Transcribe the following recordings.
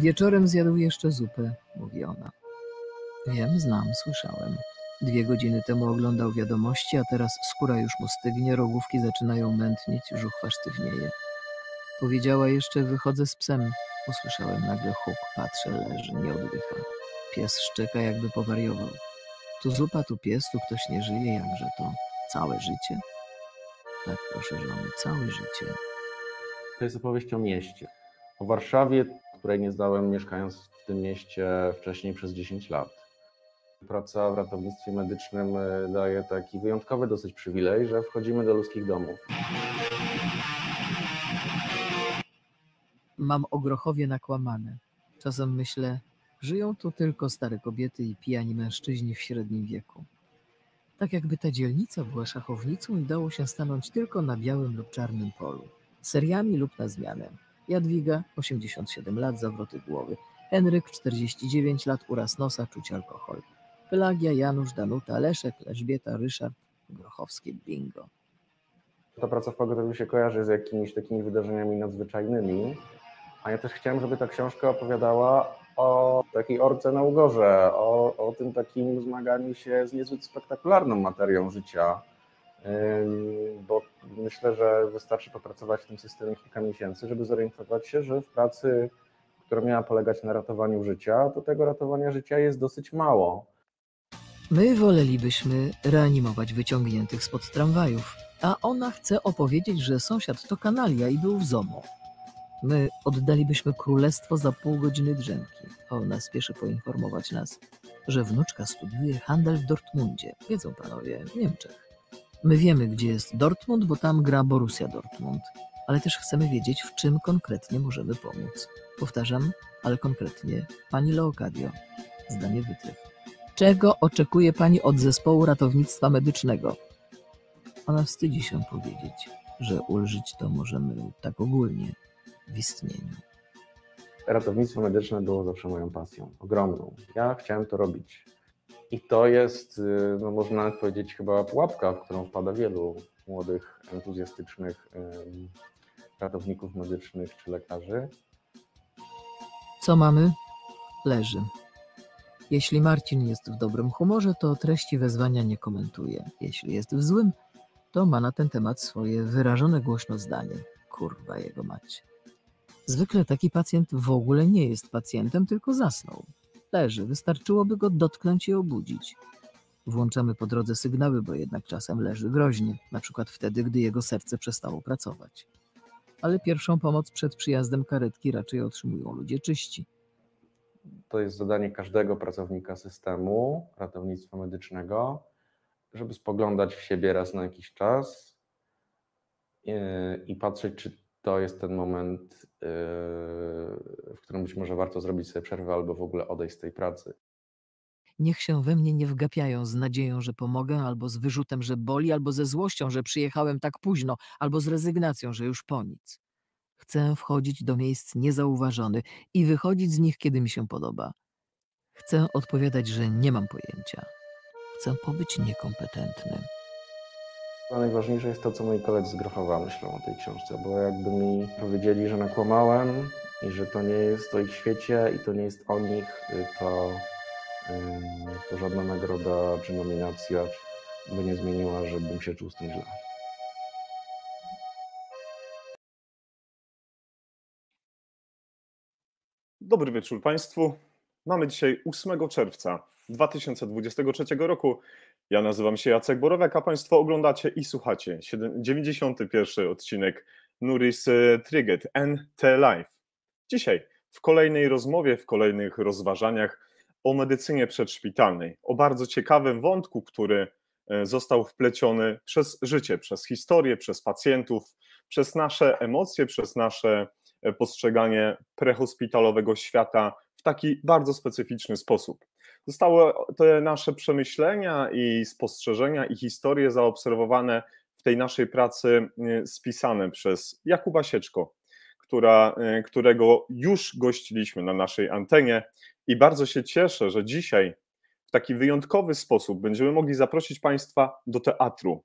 Wieczorem zjadł jeszcze zupę, mówi ona. Wiem, znam, słyszałem. 2 godziny temu oglądał wiadomości, a teraz skóra już mu stygnie, rogówki zaczynają mętnieć, żuchwa sztywnieje. Powiedziała jeszcze, wychodzę z psem. Usłyszałem nagle huk, patrzę, leży, nie oddycha. Pies szczeka, jakby powariował. Tu zupa, tu pies, tu ktoś nie żyje, jakże to? Całe życie? Tak, proszę żony, całe życie. To jest opowieść o mieście. O Warszawie, której nie znałem, mieszkając w tym mieście wcześniej przez 10 lat. Praca w ratownictwie medycznym daje taki wyjątkowy dosyć przywilej, że wchodzimy do ludzkich domów. Mam o Grochowie nakłamane. Czasem myślę, żyją tu tylko stare kobiety i pijani mężczyźni w średnim wieku. Tak jakby ta dzielnica była szachownicą i dało się stanąć tylko na białym lub czarnym polu. Seriami lub na zmianę. Jadwiga, 87 lat, zawroty głowy. Henryk, 49 lat, uraz nosa, czuć alkohol. Pelagia, Janusz, Danuta, Leszek, Elżbieta, Ryszard, Grochowskie bingo. Ta praca w pogotowiu się kojarzy z jakimiś takimi wydarzeniami nadzwyczajnymi, a ja też chciałem, żeby ta książka opowiadała o takiej orce na ugorze, o tym takim zmaganiu się z niezbyt spektakularną materią życia, bo myślę, że wystarczy popracować w tym systemie kilka miesięcy, żeby zorientować się, że w pracy, która miała polegać na ratowaniu życia, to tego ratowania życia jest dosyć mało. My wolelibyśmy reanimować wyciągniętych spod tramwajów, a ona chce opowiedzieć, że sąsiad to kanalia i był w ZOMO. My oddalibyśmy królestwo za pół godziny drzemki, a ona spieszy poinformować nas, że wnuczka studiuje handel w Dortmundzie. Wiedzą panowie, w Niemczech. My wiemy, gdzie jest Dortmund, bo tam gra Borussia Dortmund, ale też chcemy wiedzieć, w czym konkretnie możemy pomóc. Powtarzam, ale konkretnie, pani Leocadio, zdanie wytrych. Czego oczekuje pani od zespołu ratownictwa medycznego? Ona wstydzi się powiedzieć, że ulżyć to możemy tak ogólnie, w istnieniu. Ratownictwo medyczne było zawsze moją pasją, ogromną. Ja chciałem to robić. I to jest, no można nawet powiedzieć, chyba pułapka, w którą wpada wielu młodych, entuzjastycznych ratowników medycznych czy lekarzy. Co mamy? Leży. Jeśli Marcin jest w dobrym humorze, to treści wezwania nie komentuje. Jeśli jest w złym, to ma na ten temat swoje wyrażone głośno zdanie. Kurwa jego mać. Zwykle taki pacjent w ogóle nie jest pacjentem, tylko zasnął. Leży, wystarczyłoby go dotknąć i obudzić. Włączamy po drodze sygnały, bo jednak czasem leży groźnie, na przykład wtedy, gdy jego serce przestało pracować. Ale pierwszą pomoc przed przyjazdem karetki raczej otrzymują ludzie czyści. To jest zadanie każdego pracownika systemu ratownictwa medycznego, żeby spoglądać w siebie raz na jakiś czas i patrzeć, czy to jest ten moment, w którym być może warto zrobić sobie przerwę albo w ogóle odejść z tej pracy. Niech się we mnie nie wgapiają z nadzieją, że pomogę, albo z wyrzutem, że boli, albo ze złością, że przyjechałem tak późno, albo z rezygnacją, że już po nic. Chcę wchodzić do miejsc niezauważony i wychodzić z nich, kiedy mi się podoba. Chcę odpowiadać, że nie mam pojęcia. Chcę pobyć niekompetentnym. A najważniejsze jest to, co moi koledzy z Grochowa myślą o tej książce, bo jakby mi powiedzieli, że nakłamałem i że to nie jest o ich świecie i to nie jest o nich, to żadna nagroda czy nominacja by nie zmieniła, żebym się czuł z tym źle. Dobry wieczór Państwu. Mamy dzisiaj 8 czerwca 2023 roku. Ja nazywam się Jacek Borowiak, a Państwo oglądacie i słuchacie 91. odcinek Nuris Triget NT Live. Dzisiaj w kolejnej rozmowie, w kolejnych rozważaniach o medycynie przedszpitalnej, o bardzo ciekawym wątku, który został wpleciony przez życie, przez historię, przez pacjentów, przez nasze emocje, przez nasze postrzeganie prehospitalowego świata w taki bardzo specyficzny sposób. Zostały te nasze przemyślenia i spostrzeżenia i historie zaobserwowane w tej naszej pracy spisane przez Jakuba Sieczko, którego już gościliśmy na naszej antenie i bardzo się cieszę, że dzisiaj w taki wyjątkowy sposób będziemy mogli zaprosić Państwa do teatru.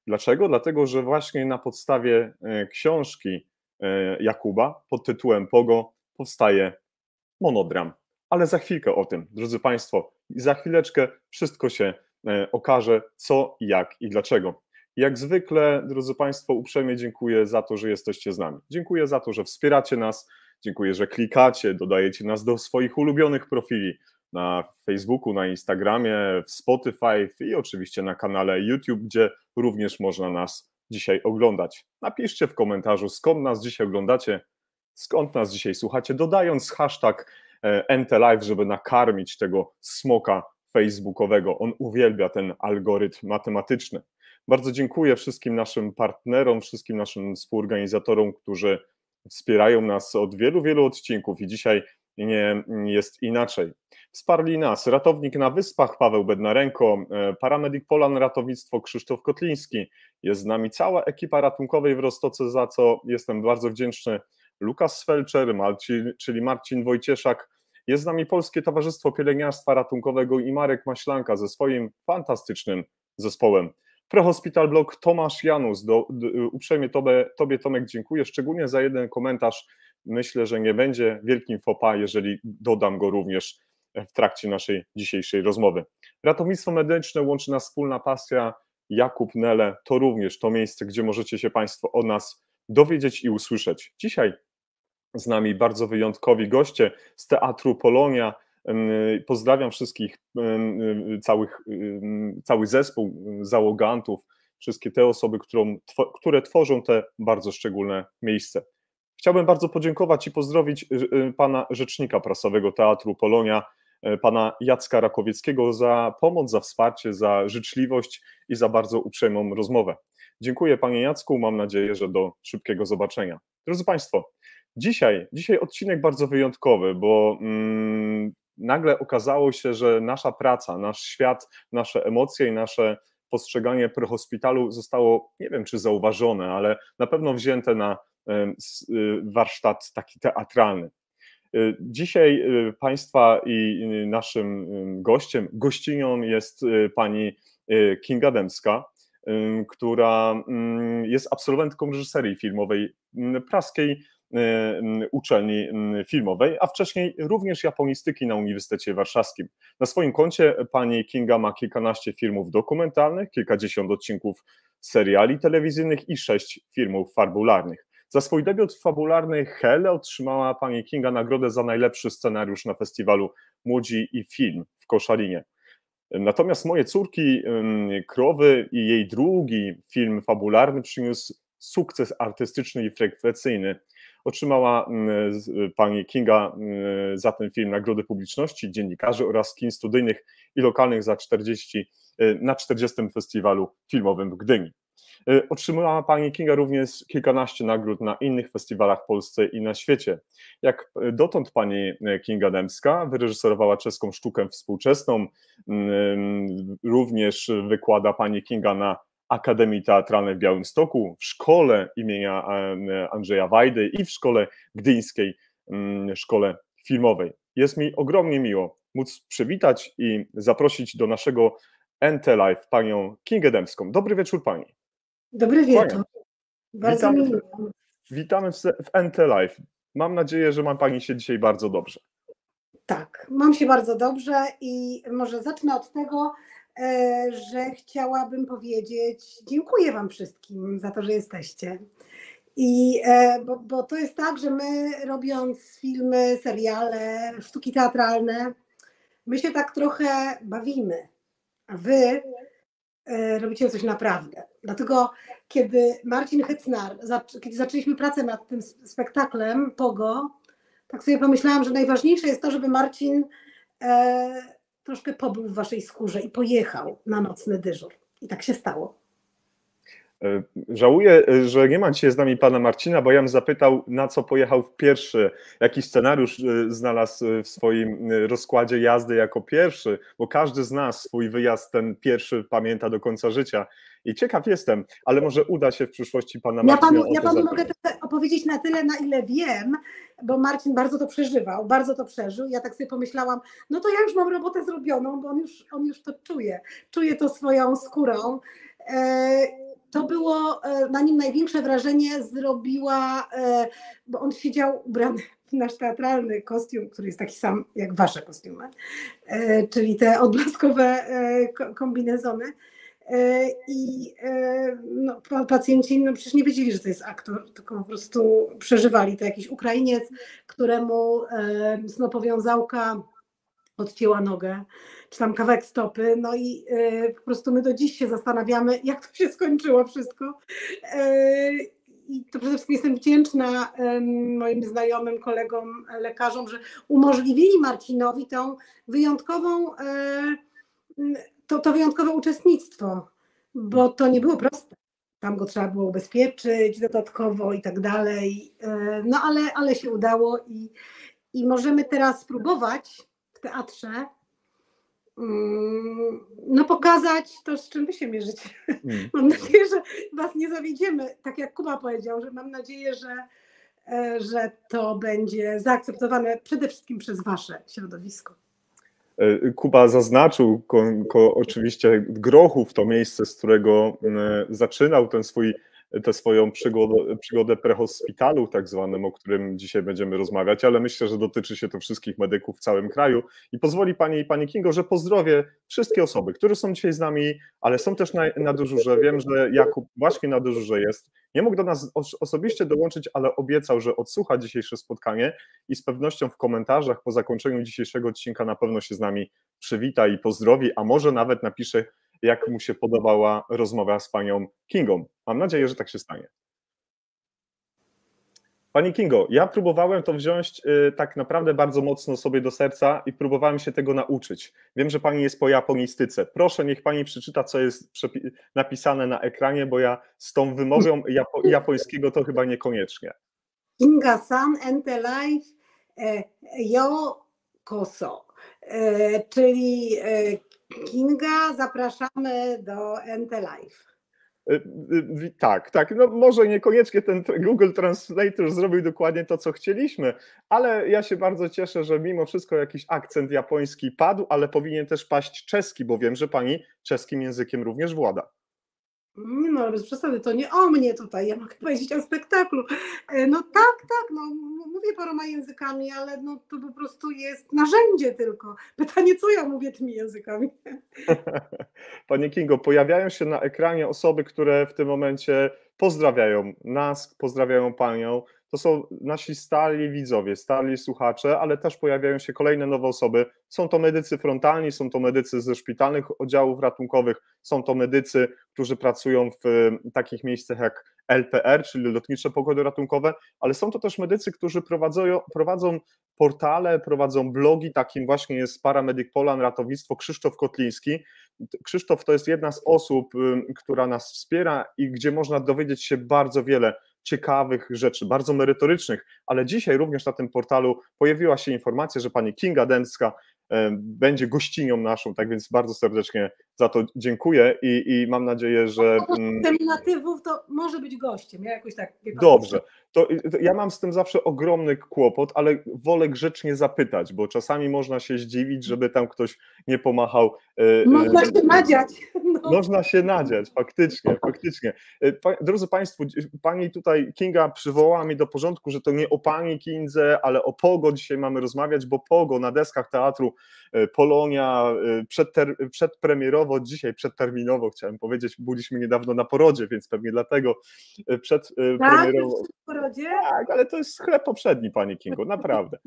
Dlaczego? Dlatego, że właśnie na podstawie książki Jakuba pod tytułem Pogo powstaje monodram. Ale za chwilkę o tym, drodzy Państwo, za chwileczkę wszystko się okaże, co, jak i dlaczego. Jak zwykle, drodzy Państwo, uprzejmie dziękuję za to, że jesteście z nami. Dziękuję za to, że wspieracie nas, dziękuję, że klikacie, dodajecie nas do swoich ulubionych profili na Facebooku, na Instagramie, w Spotify i oczywiście na kanale YouTube, gdzie również można nas dzisiaj oglądać. Napiszcie w komentarzu, skąd nas dzisiaj oglądacie, skąd nas dzisiaj słuchacie, dodając hashtag NTLive, żeby nakarmić tego smoka facebookowego. On uwielbia ten algorytm matematyczny. Bardzo dziękuję wszystkim naszym partnerom, wszystkim naszym współorganizatorom, którzy wspierają nas od wielu, wielu odcinków i dzisiaj nie jest inaczej. Wsparli nas ratownik na Wyspach Paweł Bednarenko, paramedyk Polan Ratownictwo Krzysztof Kotliński, jest z nami cała ekipa ratunkowej w Roztoce, za co jestem bardzo wdzięczny, Lukas Felczer, czyli Marcin Wojcieszak, jest z nami Polskie Towarzystwo Pielęgniarstwa Ratunkowego i Marek Maślanka ze swoim fantastycznym zespołem. Prehospital Blog Tomasz Janus, uprzejmie Tobie Tomek dziękuję, szczególnie za jeden komentarz. Myślę, że nie będzie wielkim faux pas, jeżeli dodam go również w trakcie naszej dzisiejszej rozmowy. Ratownictwo medyczne łączy nas wspólna pasja. Jakub Nele to również to miejsce, gdzie możecie się Państwo o nas dowiedzieć i usłyszeć. Dzisiaj z nami bardzo wyjątkowi goście z Teatru Polonia. Pozdrawiam wszystkich, cały zespół załogantów, wszystkie te osoby, które tworzą te bardzo szczególne miejsce. Chciałbym bardzo podziękować i pozdrowić pana rzecznika prasowego Teatru Polonia, pana Jacka Rakowieckiego za pomoc, za wsparcie, za życzliwość i za bardzo uprzejmą rozmowę. Dziękuję panie Jacku, mam nadzieję, że do szybkiego zobaczenia. Drodzy Państwo, dzisiaj odcinek bardzo wyjątkowy, bo nagle okazało się, że nasza praca, nasz świat, nasze emocje i nasze postrzeganie prehospitalu zostało, nie wiem czy zauważone, ale na pewno wzięte na warsztat taki teatralny. Dzisiaj Państwa i naszym gościnią jest pani Kinga Dębska, która jest absolwentką reżyserii filmowej praskiej uczelni filmowej, a wcześniej również japonistyki na Uniwersytecie Warszawskim. Na swoim koncie pani Kinga ma kilkanaście filmów dokumentalnych, kilkadziesiąt odcinków seriali telewizyjnych i 6 filmów fabularnych. Za swój debiut fabularny Hel otrzymała pani Kinga nagrodę za najlepszy scenariusz na festiwalu Młodzi i Film w Koszalinie. Natomiast Moje córki, Krowy i jej drugi film fabularny przyniósł sukces artystyczny i frekwencyjny. Otrzymała pani Kinga za ten film nagrody publiczności, dziennikarzy oraz kin studyjnych i lokalnych na 40. Festiwalu Filmowym w Gdyni. Otrzymała pani Kinga również kilkanaście nagród na innych festiwalach w Polsce i na świecie. Jak dotąd pani Kinga Dębska wyreżyserowała czeską sztukę współczesną, również wykłada pani Kinga na Akademii Teatralnej w Białymstoku, w szkole imienia Andrzeja Wajdy i w szkole gdyńskiej, szkole filmowej. Jest mi ogromnie miło móc przywitać i zaprosić do naszego NTLive panią Kingę Dębską. Dobry wieczór pani. Dobry wieczór. Bardzo miło. Witamy w NTLive. Mam nadzieję, że ma pani się dzisiaj bardzo dobrze. Tak, mam się bardzo dobrze i może zacznę od tego, że chciałabym powiedzieć dziękuję wam wszystkim za to, że jesteście. Bo to jest tak, że my robiąc filmy, seriale, sztuki teatralne, my się tak trochę bawimy, a wy robicie coś naprawdę. Dlatego kiedy Marcin Hecnar, kiedy zaczęliśmy pracę nad tym spektaklem Pogo, tak sobie pomyślałam, że najważniejsze jest to, żeby Marcin troszkę pobył w waszej skórze i pojechał na nocny dyżur. I tak się stało. Żałuję, że nie ma dzisiaj z nami pana Marcina, bo ja bym zapytał, na co pojechał w pierwszy, jaki scenariusz znalazł w swoim rozkładzie jazdy jako pierwszy, bo każdy z nas swój wyjazd ten pierwszy pamięta do końca życia. I ciekaw jestem, ale może uda się w przyszłości pana Marcina. Ja panu mogę opowiedzieć na tyle, na ile wiem, bo Marcin bardzo to przeżywał, bardzo to przeżył. Ja tak sobie pomyślałam, no to ja już mam robotę zrobioną, bo on już to czuje. Czuje to swoją skórą. to było, na nim największe wrażenie zrobiła, bo on siedział ubrany w nasz teatralny kostium, który jest taki sam jak wasze kostiumy, czyli te odblaskowe kombinezony. I no, pacjenci no, przecież nie wiedzieli, że to jest aktor, tylko po prostu przeżywali. To jakiś Ukrainiec, któremu snopowiązałka odcięła nogę, czy tam kawałek stopy, no i po prostu my do dziś się zastanawiamy, jak to się skończyło wszystko. I to przede wszystkim jestem wdzięczna moim znajomym, kolegom, lekarzom, że umożliwili Marcinowi tą wyjątkową, to wyjątkowe uczestnictwo, bo to nie było proste. Tam go trzeba było ubezpieczyć dodatkowo i tak dalej, no ale się udało i możemy teraz spróbować w teatrze no pokazać to, z czym wy się mierzycie. Mam nadzieję, że was nie zawiedziemy, tak jak Kuba powiedział, że mam nadzieję, że to będzie zaakceptowane przede wszystkim przez wasze środowisko. Kuba zaznaczył oczywiście Grochów, to miejsce, z którego zaczynał tę swoją przygodę prehospitalu tak zwanym, o którym dzisiaj będziemy rozmawiać, ale myślę, że dotyczy się to wszystkich medyków w całym kraju. I pozwoli Pani Kingo, że pozdrowię wszystkie osoby, które są dzisiaj z nami, ale są też na dyżurze. Wiem, że Jakub właśnie na dyżurze jest. Nie mógł do nas osobiście dołączyć, ale obiecał, że odsłucha dzisiejsze spotkanie i z pewnością w komentarzach po zakończeniu dzisiejszego odcinka na pewno się z nami przywita i pozdrowi, a może nawet napisze, jak mu się podobała rozmowa z Panią Kingą. Mam nadzieję, że tak się stanie. Pani Kingo, ja próbowałem to wziąć tak naprawdę bardzo mocno sobie do serca i próbowałem się tego nauczyć. Wiem, że Pani jest po japonistyce. Proszę, niech Pani przeczyta, co jest napisane na ekranie, bo ja z tą wymową japońskiego to chyba niekoniecznie. Kinga-san ente life yo koso, czyli Kinga, zapraszamy do ente life. Tak, no może niekoniecznie ten Google Translator zrobił dokładnie to, co chcieliśmy, ale ja się bardzo cieszę, że mimo wszystko jakiś akcent japoński padł, ale powinien też paść czeski, bo wiem, że Pani czeskim językiem również włada. No ale bez przesady, to nie o mnie tutaj, ja mogę powiedzieć o spektaklu. No tak, no mówię paroma językami, ale no to po prostu jest narzędzie tylko. Pytanie, co ja mówię tymi językami? Panie Kingo, pojawiają się na ekranie osoby, które w tym momencie pozdrawiają nas, pozdrawiają Panią. To są nasi stali widzowie, stali słuchacze, ale też pojawiają się kolejne nowe osoby. Są to medycy frontalni, są to medycy ze szpitalnych oddziałów ratunkowych, są to medycy, którzy pracują w takich miejscach jak LPR, czyli Lotnicze Pogody Ratunkowe, ale są to też medycy, którzy prowadzą portale, prowadzą blogi, takim właśnie jest Paramedic Poland, ratownictwo Krzysztof Kotliński. Krzysztof to jest jedna z osób, która nas wspiera i gdzie można dowiedzieć się bardzo wiele ciekawych rzeczy, bardzo merytorycznych, ale dzisiaj również na tym portalu pojawiła się informacja, że pani Kinga Dębska będzie gościnią naszą, tak więc bardzo serdecznie za to dziękuję i mam nadzieję, że... Terminatywów to może być gościem, ja jakoś tak... Dobrze, to ja mam z tym zawsze ogromny kłopot, ale wolę grzecznie zapytać, bo czasami można się zdziwić, żeby tam ktoś nie pomachał. Można się nadziać. No. Można się nadziać, faktycznie. Drodzy Państwo, pani tutaj Kinga przywołała mnie do porządku, że to nie o pani Kindze, ale o Pogo dzisiaj mamy rozmawiać, bo Pogo na deskach teatru Polonia przedpremierowo, dzisiaj przedterminowo chciałem powiedzieć, byliśmy niedawno na porodzie, więc pewnie dlatego przedpremierowo. Tak, ale to jest chleb poprzedni, pani Kingo, naprawdę.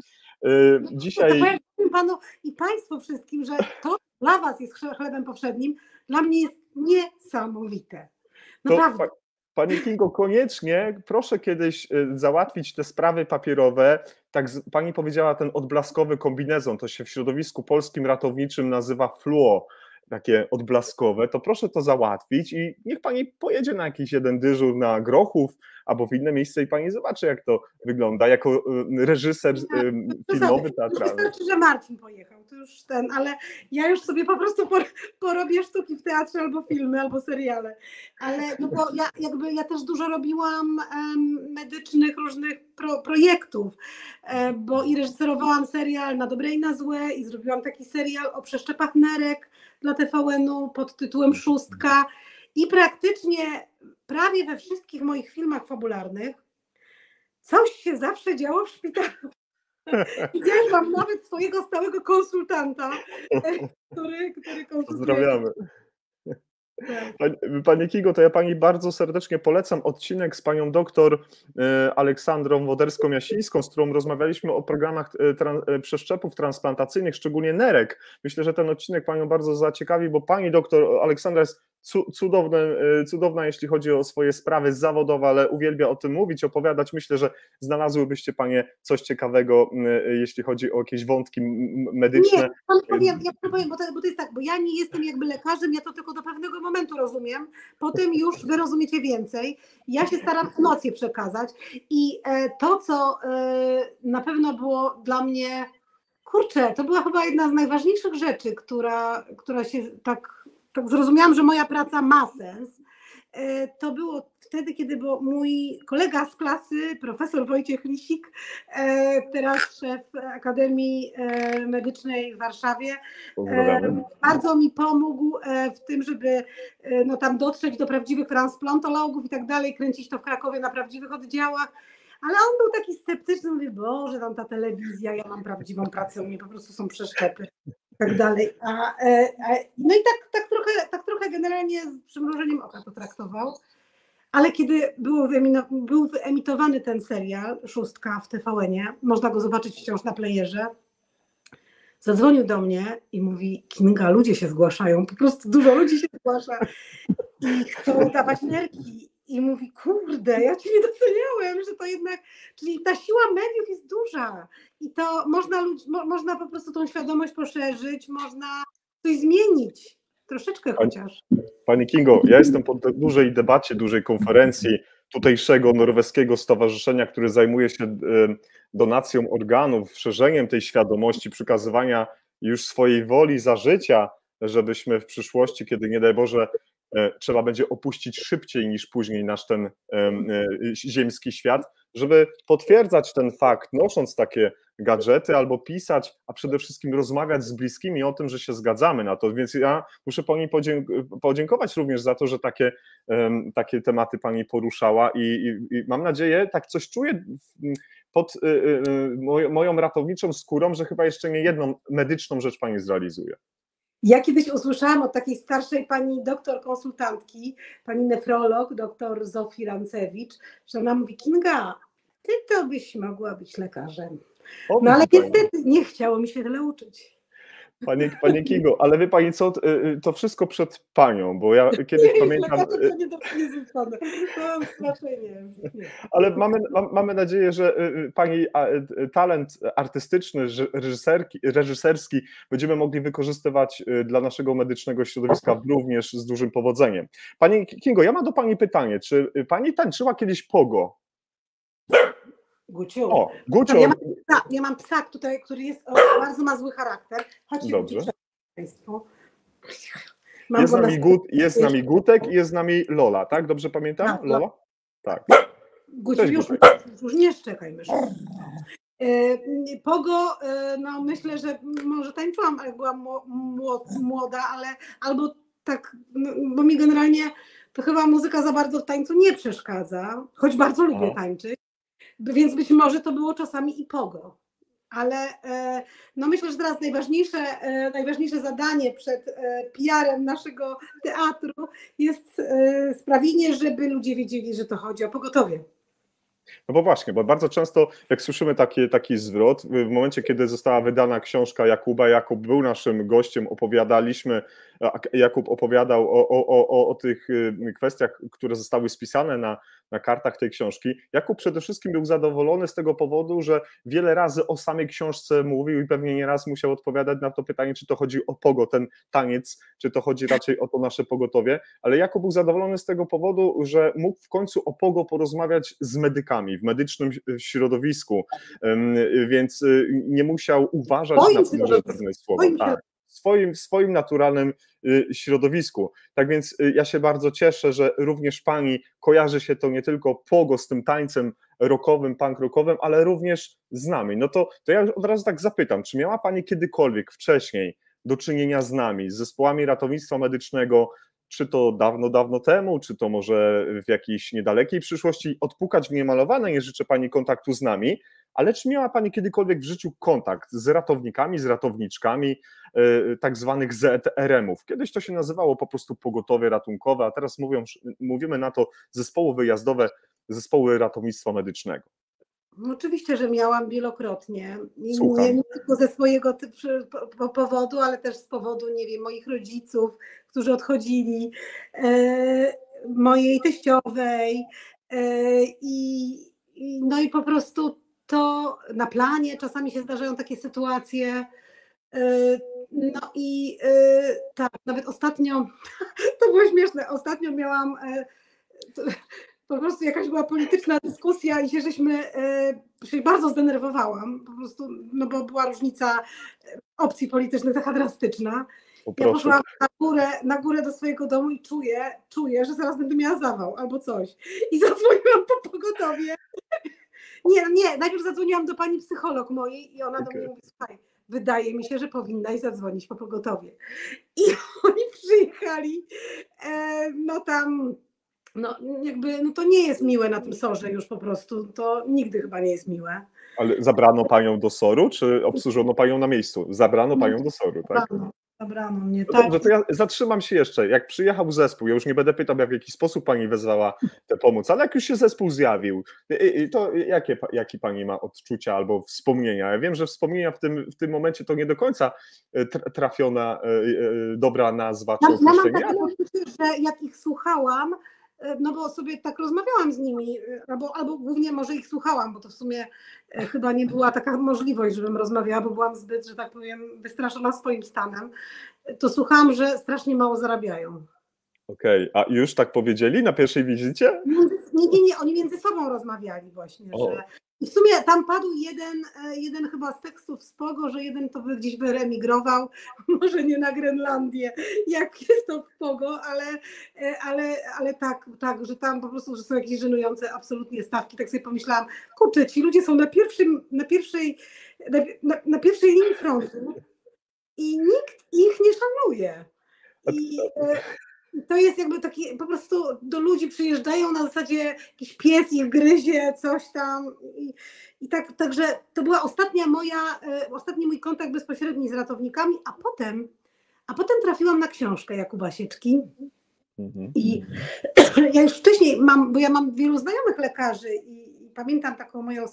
Dzisiaj... To powiem panu i państwu wszystkim, że to dla was jest chlebem powszednim, dla mnie jest niesamowite. Naprawdę. Pani Kingo, koniecznie proszę kiedyś załatwić te sprawy papierowe. Tak pani powiedziała, ten odblaskowy kombinezon, to się w środowisku polskim ratowniczym nazywa fluo, takie odblaskowe, to proszę to załatwić i niech pani pojedzie na jakiś jeden dyżur na Grochów albo w inne miejsce i pani zobaczy, jak to wygląda jako reżyser filmowy, teatralny. Wystarczy, że Marcin pojechał, to już ale ja już sobie po prostu porobię sztuki w teatrze albo filmy, albo seriale, ale no bo ja też dużo robiłam medycznych różnych projektów, bo i reżyserowałam serial Na dobre i na złe i zrobiłam taki serial o przeszczepach nerek dla TVN-u pod tytułem Szóstka I praktycznie prawie we wszystkich moich filmach fabularnych coś się zawsze działo w szpitalu. Gdzieś mam nawet swojego stałego konsultanta, który konsultuje. Pozdrawiamy. Pani Kingo, to ja Pani bardzo serdecznie polecam odcinek z Panią doktor Aleksandrą Woderską-Jasińską, z którą rozmawialiśmy o programach przeszczepów transplantacyjnych, szczególnie nerek. Myślę, że ten odcinek Panią bardzo zaciekawi, bo Pani doktor Aleksandra jest cudowna, jeśli chodzi o swoje sprawy zawodowe, ale uwielbia o tym mówić, opowiadać. Myślę, że znalazłybyście Panie coś ciekawego, jeśli chodzi o jakieś wątki medyczne. Nie, ja powiem, bo to jest tak, bo ja nie jestem jakby lekarzem, ja to tylko do pewnego momentu rozumiem, potem już wy rozumiecie więcej. Ja się staram emocje przekazać i to, co na pewno było dla mnie, kurczę, to była chyba jedna z najważniejszych rzeczy, która się tak zrozumiałam, że moja praca ma sens. To było wtedy, kiedy mój kolega z klasy, profesor Wojciech Lisik, teraz szef Akademii Medycznej w Warszawie, bardzo mi pomógł w tym, żeby tam dotrzeć do prawdziwych transplantologów i tak dalej, kręcić to w Krakowie na prawdziwych oddziałach. Ale on był taki sceptyczny, mówi, Boże, tam ta telewizja, ja mam prawdziwą pracę, u mnie po prostu są przeszczepy i tak dalej. No i tak trochę generalnie z przymrużeniem oka to traktował. Ale kiedy był wyemitowany ten serial, Szóstka w TVN-ie, można go zobaczyć wciąż na playerze, zadzwonił do mnie i mówi, Kinga, ludzie się zgłaszają, po prostu dużo ludzi się zgłasza i chcą dawać nerki. I mówi, kurde, ja cię nie doceniałem, że to jednak, czyli ta siła mediów jest duża i to można po prostu tą świadomość poszerzyć, można coś zmienić, troszeczkę chociaż. Pani Kingo, ja jestem po dużej debacie, dużej konferencji tutejszego norweskiego stowarzyszenia, które zajmuje się donacją organów, szerzeniem tej świadomości, przekazywania już swojej woli za życia, żebyśmy w przyszłości, kiedy nie daj Boże trzeba będzie opuścić szybciej niż później nasz ten ziemski świat, żeby potwierdzać ten fakt, nosząc takie gadżety albo pisać, a przede wszystkim rozmawiać z bliskimi o tym, że się zgadzamy na to. Więc ja muszę Pani podziękować również za to, że takie tematy Pani poruszała i mam nadzieję, tak coś czuję pod moją ratowniczą skórą, że chyba jeszcze nie jedną medyczną rzecz Pani zrealizuje. Ja kiedyś usłyszałam od takiej starszej pani doktor konsultantki, pani nefrolog, doktor Zofii Rancewicz, że ona mówi, Kinga, ty to byś mogła być lekarzem. No ale niestety nie chciało mi się tyle uczyć. Pani Kingo, ale wie Pani co, to wszystko przed Panią, bo ja kiedyś pamiętam... Ale mamy nadzieję, że Pani talent artystyczny, reżyserski będziemy mogli wykorzystywać dla naszego medycznego środowiska również z dużym powodzeniem. Pani Kingo, ja mam do Pani pytanie, czy Pani tańczyła kiedyś pogo? Guciu. O, Guciu. Ja mam psa tutaj, który bardzo ma zły charakter. Chodźcie, dobrze. Państwo. Jest z nami Gutek i jest z nami Lola, tak? Dobrze pamiętam? Tak, Lola? Tak. Guciu, już nie szczekaj, mysz. Pogo, no myślę, że może tańczyłam, jak byłam młoda, ale albo tak, bo mi generalnie to chyba muzyka za bardzo w tańcu nie przeszkadza, choć bardzo lubię tańczyć. Więc być może to było czasami i pogo, ale no myślę, że teraz najważniejsze zadanie przed PR-em naszego teatru jest sprawienie, żeby ludzie wiedzieli, że to chodzi o pogotowie. No bo właśnie, bo bardzo często jak słyszymy taki zwrot, w momencie kiedy została wydana książka Jakuba, Jakub był naszym gościem, Jakub opowiadał o tych kwestiach, które zostały spisane na kartach tej książki. Jakub przede wszystkim był zadowolony z tego powodu, że wiele razy o samej książce mówił i pewnie nieraz musiał odpowiadać na to pytanie, czy to chodzi o pogo, ten taniec, czy to chodzi raczej o to nasze pogotowie, ale Jakub był zadowolony z tego powodu, że mógł w końcu o pogo porozmawiać z medykami, w medycznym środowisku, więc nie musiał uważać na pewne słowa. Tak. W swoim naturalnym środowisku. Tak więc ja się bardzo cieszę, że również Pani kojarzy się to nie tylko pogo z tym tańcem rockowym, punk rockowym, ale również z nami. No to ja od razu tak zapytam, czy miała Pani kiedykolwiek wcześniej do czynienia z nami, z zespołami ratownictwa medycznego, czy to dawno, dawno temu, czy to może w jakiejś niedalekiej przyszłości, odpukać w niemalowane. Nie życzę pani kontaktu z nami, ale czy miała pani kiedykolwiek w życiu kontakt z ratownikami, z ratowniczkami, tak zwanych ZRM-ów? Kiedyś to się nazywało po prostu pogotowie ratunkowe, a teraz mówimy na to zespoły wyjazdowe, zespoły ratownictwa medycznego. No oczywiście, że miałam wielokrotnie. I Słucham. nie tylko ze swojego powodu, ale też z powodu, nie wiem, moich rodziców, którzy odchodzili, mojej teściowej. No i po prostu to na planie czasami się zdarzają takie sytuacje. No i tak, nawet ostatnio, to było śmieszne, ostatnio miałam, po prostu jakaś była polityczna dyskusja i się bardzo zdenerwowałam, po prostu, no bo była różnica opcji politycznych taka drastyczna. Ja poszłam na górę do swojego domu i czuję, że zaraz będę miała zawał albo coś. I zadzwoniłam po pogotowie. Nie, najpierw zadzwoniłam do pani psycholog mojej i ona do mnie mówi, słuchaj, wydaje mi się, że powinnaś zadzwonić po pogotowie. I oni przyjechali, no tam, no jakby, no to nie jest miłe na tym SOR-ze już po prostu, to nigdy chyba nie jest miłe. Ale zabrano panią do SOR-u, czy obsłużono panią na miejscu? Zabrano panią do SOR-u, tak? Zabrano mnie, No tak. dobrze, to ja zatrzymam się jeszcze. Jak przyjechał zespół, ja już nie będę pytał, w jaki sposób pani wezwała tę pomoc, ale jak już się zespół zjawił, to jakie pani ma odczucia albo wspomnienia? Ja wiem, że wspomnienia w tym momencie to nie do końca trafiona, dobra nazwa czy określenie. Ja mam takie poczucie, że jak ich słuchałam, no bo sobie tak rozmawiałam z nimi, albo głównie może ich słuchałam, bo to w sumie chyba nie była taka możliwość, żebym rozmawiała, bo byłam zbyt, że tak powiem, wystraszona swoim stanem, to słuchałam, że strasznie mało zarabiają. Okej, a już tak powiedzieli na pierwszej wizycie? Nie, oni między sobą rozmawiali właśnie, że i w sumie tam padł jeden chyba z tekstów z Pogo, że jeden to by gdzieś wyemigrował, może nie na Grenlandię, jak jest to w Pogo, ale tak, że tam po prostu, że są jakieś żenujące absolutnie stawki. Tak sobie pomyślałam, kurczę, ci ludzie są na pierwszej linii frontu i nikt ich nie szanuje. To jest jakby taki, po prostu do ludzi przyjeżdżają na zasadzie jakiś pies ich gryzie, coś tam i tak, także to była ostatni mój kontakt bezpośredni z ratownikami, a potem trafiłam na książkę Jakuba Sieczki i ja już wcześniej bo ja mam wielu znajomych lekarzy i pamiętam taką moją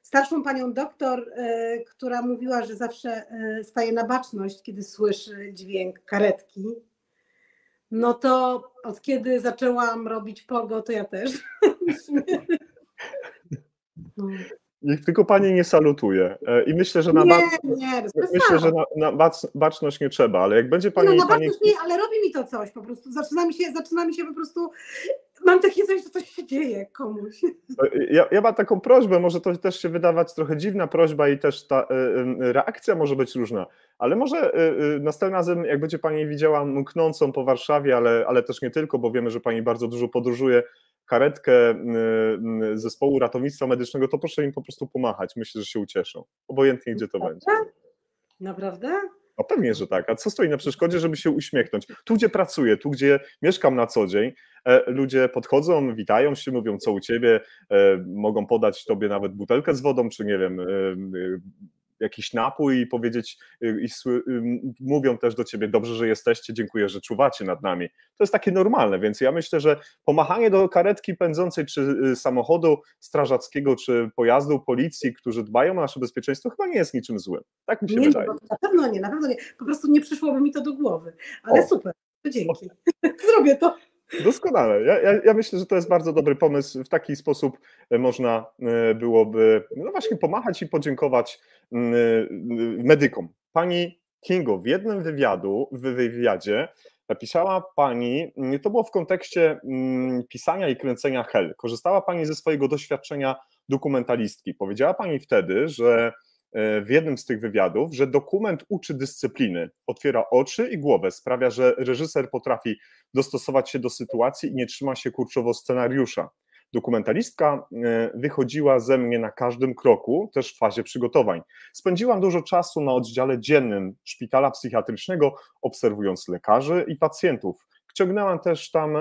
starszą panią doktor, która mówiła, że zawsze staje na baczność, kiedy słyszy dźwięk karetki. No to od kiedy zaczęłam robić Pogo, to ja też. No. Niech tylko pani nie salutuje. I myślę, że na baczność nie trzeba, ale jak będzie pani... na baczność nie, ale robi mi to coś po prostu. Zaczyna mi się po prostu... Mam takie coś, że coś się dzieje komuś. Ja mam taką prośbę, może to też się wydawać trochę dziwna prośba i też ta reakcja może być różna, ale może następnym razem, jak będzie pani widziała mknącą po Warszawie, ale też nie tylko, bo wiemy, że pani bardzo dużo podróżuje, karetkę zespołu ratownictwa medycznego, to proszę im po prostu pomachać. Myślę, że się ucieszą. Obojętnie, gdzie to będzie. Naprawdę? No pewnie, że tak. A co stoi na przeszkodzie, żeby się uśmiechnąć? Tu, gdzie pracuję, tu, gdzie mieszkam na co dzień, ludzie podchodzą, witają się, mówią, co u ciebie, mogą podać tobie nawet butelkę z wodą, czy nie wiem, jakiś napój i powiedzieć, mówią też do ciebie, dobrze, że jesteście, dziękuję, że czuwacie nad nami. To jest takie normalne, więc ja myślę, że pomachanie do karetki pędzącej, czy samochodu strażackiego, czy pojazdu policji, którzy dbają o nasze bezpieczeństwo, chyba nie jest niczym złym. Tak mi się wydaje. Na pewno nie. Po prostu nie przyszłoby mi to do głowy. Ale super, to dzięki. Zrobię to. Doskonale. Ja myślę, że to jest bardzo dobry pomysł. W taki sposób można byłoby no właśnie pomachać i podziękować medykom. Pani Kingo, w jednym wywiadzie napisała pani, to było w kontekście pisania i kręcenia Hel. Korzystała pani ze swojego doświadczenia dokumentalistki. Powiedziała pani wtedy, że w jednym z tych wywiadów, że dokument uczy dyscypliny, otwiera oczy i głowę, sprawia, że reżyser potrafi dostosować się do sytuacji i nie trzyma się kurczowo scenariusza. Dokumentalistka wychodziła ze mnie na każdym kroku, też w fazie przygotowań. Spędziłam dużo czasu na oddziale dziennym szpitala psychiatrycznego, obserwując lekarzy i pacjentów, wciągnęłam też tam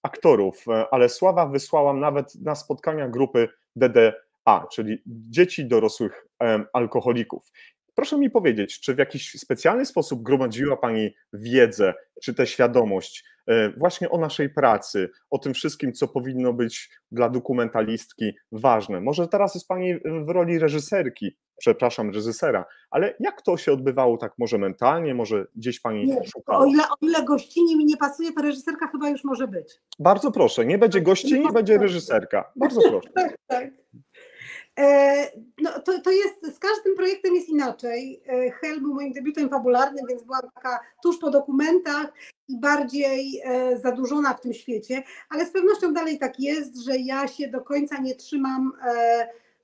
aktorów, ale Sława wysłałam nawet na spotkania grupy DDA, czyli dzieci dorosłych alkoholików. Proszę mi powiedzieć, czy w jakiś specjalny sposób gromadziła Pani wiedzę, czy tę świadomość właśnie o naszej pracy, o tym wszystkim, co powinno być dla dokumentalistki ważne? Może teraz jest Pani w roli reżyserki, przepraszam, reżysera, ale jak to się odbywało tak może mentalnie, może gdzieś Pani szukała? O ile gościni mi nie pasuje, to reżyserka chyba już może być. Bardzo proszę, nie będzie gościni, będzie reżyserka. Bardzo proszę. Tak. No, to jest, z każdym projektem jest inaczej. Hel był moim debiutem fabularnym, więc byłam taka tuż po dokumentach i bardziej zadłużona w tym świecie, ale z pewnością dalej tak jest, że ja się do końca nie trzymam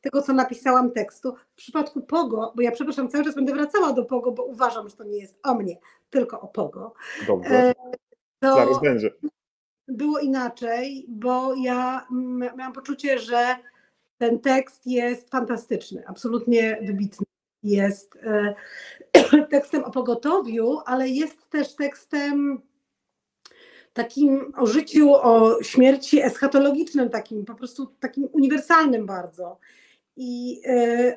tego, co napisałam tekstu. W przypadku Pogo, bo ja przepraszam, cały czas będę wracała do Pogo, bo uważam, że to nie jest o mnie, tylko o Pogo. Dobrze, zaraz będzie. Było inaczej, bo ja miałam poczucie, że ten tekst jest fantastyczny, absolutnie wybitny. Jest tekstem o pogotowiu, ale jest też tekstem takim o życiu, o śmierci eschatologicznym, takim po prostu takim uniwersalnym bardzo. I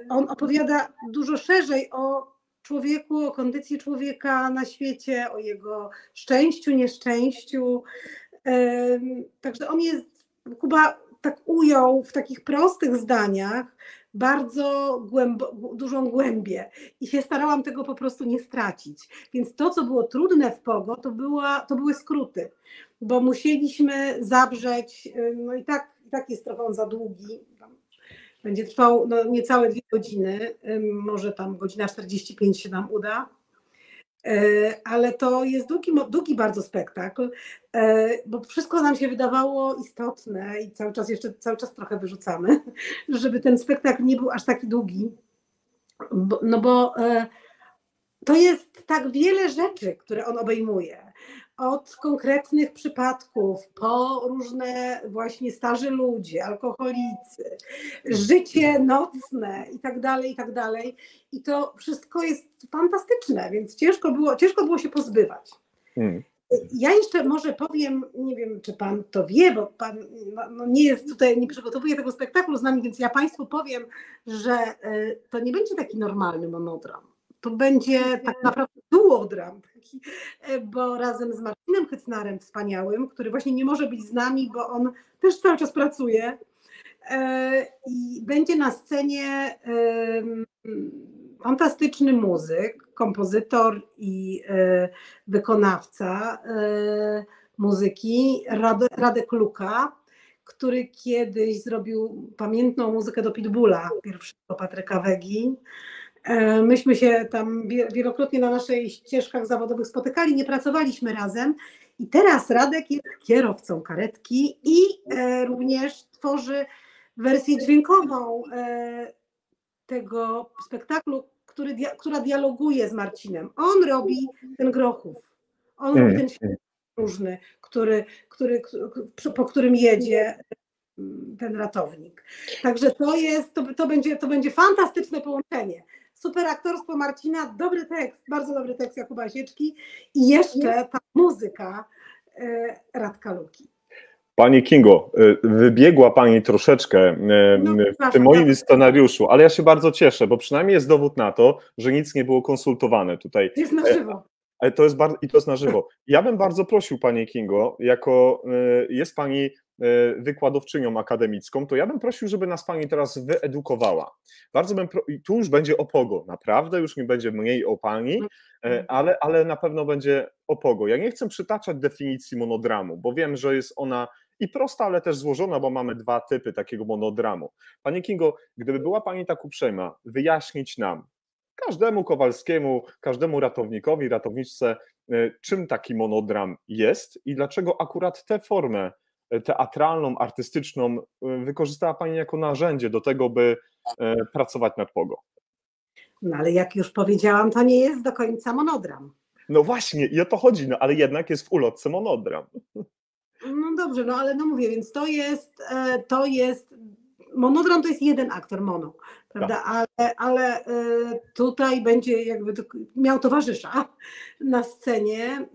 on opowiada dużo szerzej o człowieku, o kondycji człowieka na świecie, o jego szczęściu, nieszczęściu. Także on jest, Kuba tak ujął w takich prostych zdaniach bardzo dużą głębię i się starałam tego po prostu nie stracić. Więc to, co było trudne w Pogo, to były skróty, bo musieliśmy zabrzeć, no i tak jest trochę on za długi, będzie trwał niecałe 2 godziny, może tam godzina 45 się nam uda. Ale to jest długi bardzo spektakl, bo wszystko nam się wydawało istotne i cały czas trochę wyrzucamy, żeby ten spektakl nie był aż taki długi, bo to jest tak wiele rzeczy, które on obejmuje. Od konkretnych przypadków, po różne właśnie starzy ludzie, alkoholicy, życie nocne i tak dalej. I to wszystko jest fantastyczne, więc ciężko było się pozbywać. Ja jeszcze może powiem, nie wiem, czy pan to wie, bo pan nie jest tutaj, nie przygotowuje tego spektaklu z nami, więc ja państwu powiem, że to nie będzie taki normalny monodram. To będzie tak naprawdę duodram, bo razem z Marcinem Hycnarem wspaniałym, który właśnie nie może być z nami, bo on też cały czas pracuje i będzie na scenie fantastyczny muzyk, kompozytor i wykonawca muzyki Radek Luka, który kiedyś zrobił pamiętną muzykę do Pitbulla, pierwszego Patryka Wegi. Myśmy się tam wielokrotnie na naszych ścieżkach zawodowych spotykali, nie pracowaliśmy razem i teraz Radek jest kierowcą karetki i również tworzy wersję dźwiękową tego spektaklu, która dialoguje z Marcinem. On robi ten Grochów, on robi ten świat różny, po którym jedzie ten ratownik. Także to będzie fantastyczne połączenie. Super aktorstwo Marcina, dobry tekst, bardzo dobry tekst Jakuba Sieczki i jeszcze ta muzyka Radka Luki. Pani Kingo, wybiegła Pani troszeczkę w tym moim scenariuszu, ale ja się bardzo cieszę, bo przynajmniej jest dowód na to, że nic nie było konsultowane tutaj. Jest na żywo. To jest na żywo. Ja bym bardzo prosił Pani Kingo, jako jest Pani wykładowczynią akademicką, to ja bym prosił, żeby nas Pani teraz wyedukowała. Bardzo bym tu już będzie o Pogo, naprawdę już nie będzie mniej o Pani, ale na pewno będzie o Pogo. Ja nie chcę przytaczać definicji monodramu, bo wiem, że jest ona i prosta, ale też złożona, bo mamy 2 typy takiego monodramu. Pani Kingo, gdyby była Pani tak uprzejma wyjaśnić nam, każdemu Kowalskiemu, każdemu ratownikowi, ratowniczce, czym taki monodram jest i dlaczego akurat tę formę teatralną, artystyczną wykorzystała Pani jako narzędzie do tego, by pracować nad Pogo. No ale jak już powiedziałam, to nie jest do końca monodram. No właśnie, i o to chodzi, no ale jednak jest w ulotce monodram. No dobrze, no ale no mówię, więc to jest monodram to jest jeden aktor, mono, prawda, ale tutaj będzie jakby miał towarzysza na scenie.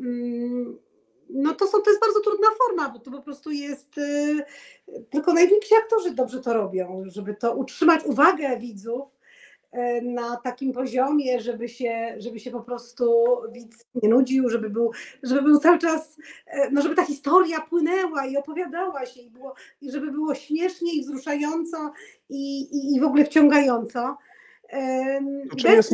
no to jest bardzo trudna forma, bo to po prostu jest, tylko najwięksi aktorzy dobrze to robią, żeby to utrzymać uwagę widzów na takim poziomie, żeby się po prostu widz nie nudził, żeby był cały czas, no żeby ta historia płynęła i opowiadała się i żeby było śmiesznie i wzruszająco i w ogóle wciągająco. Czy jest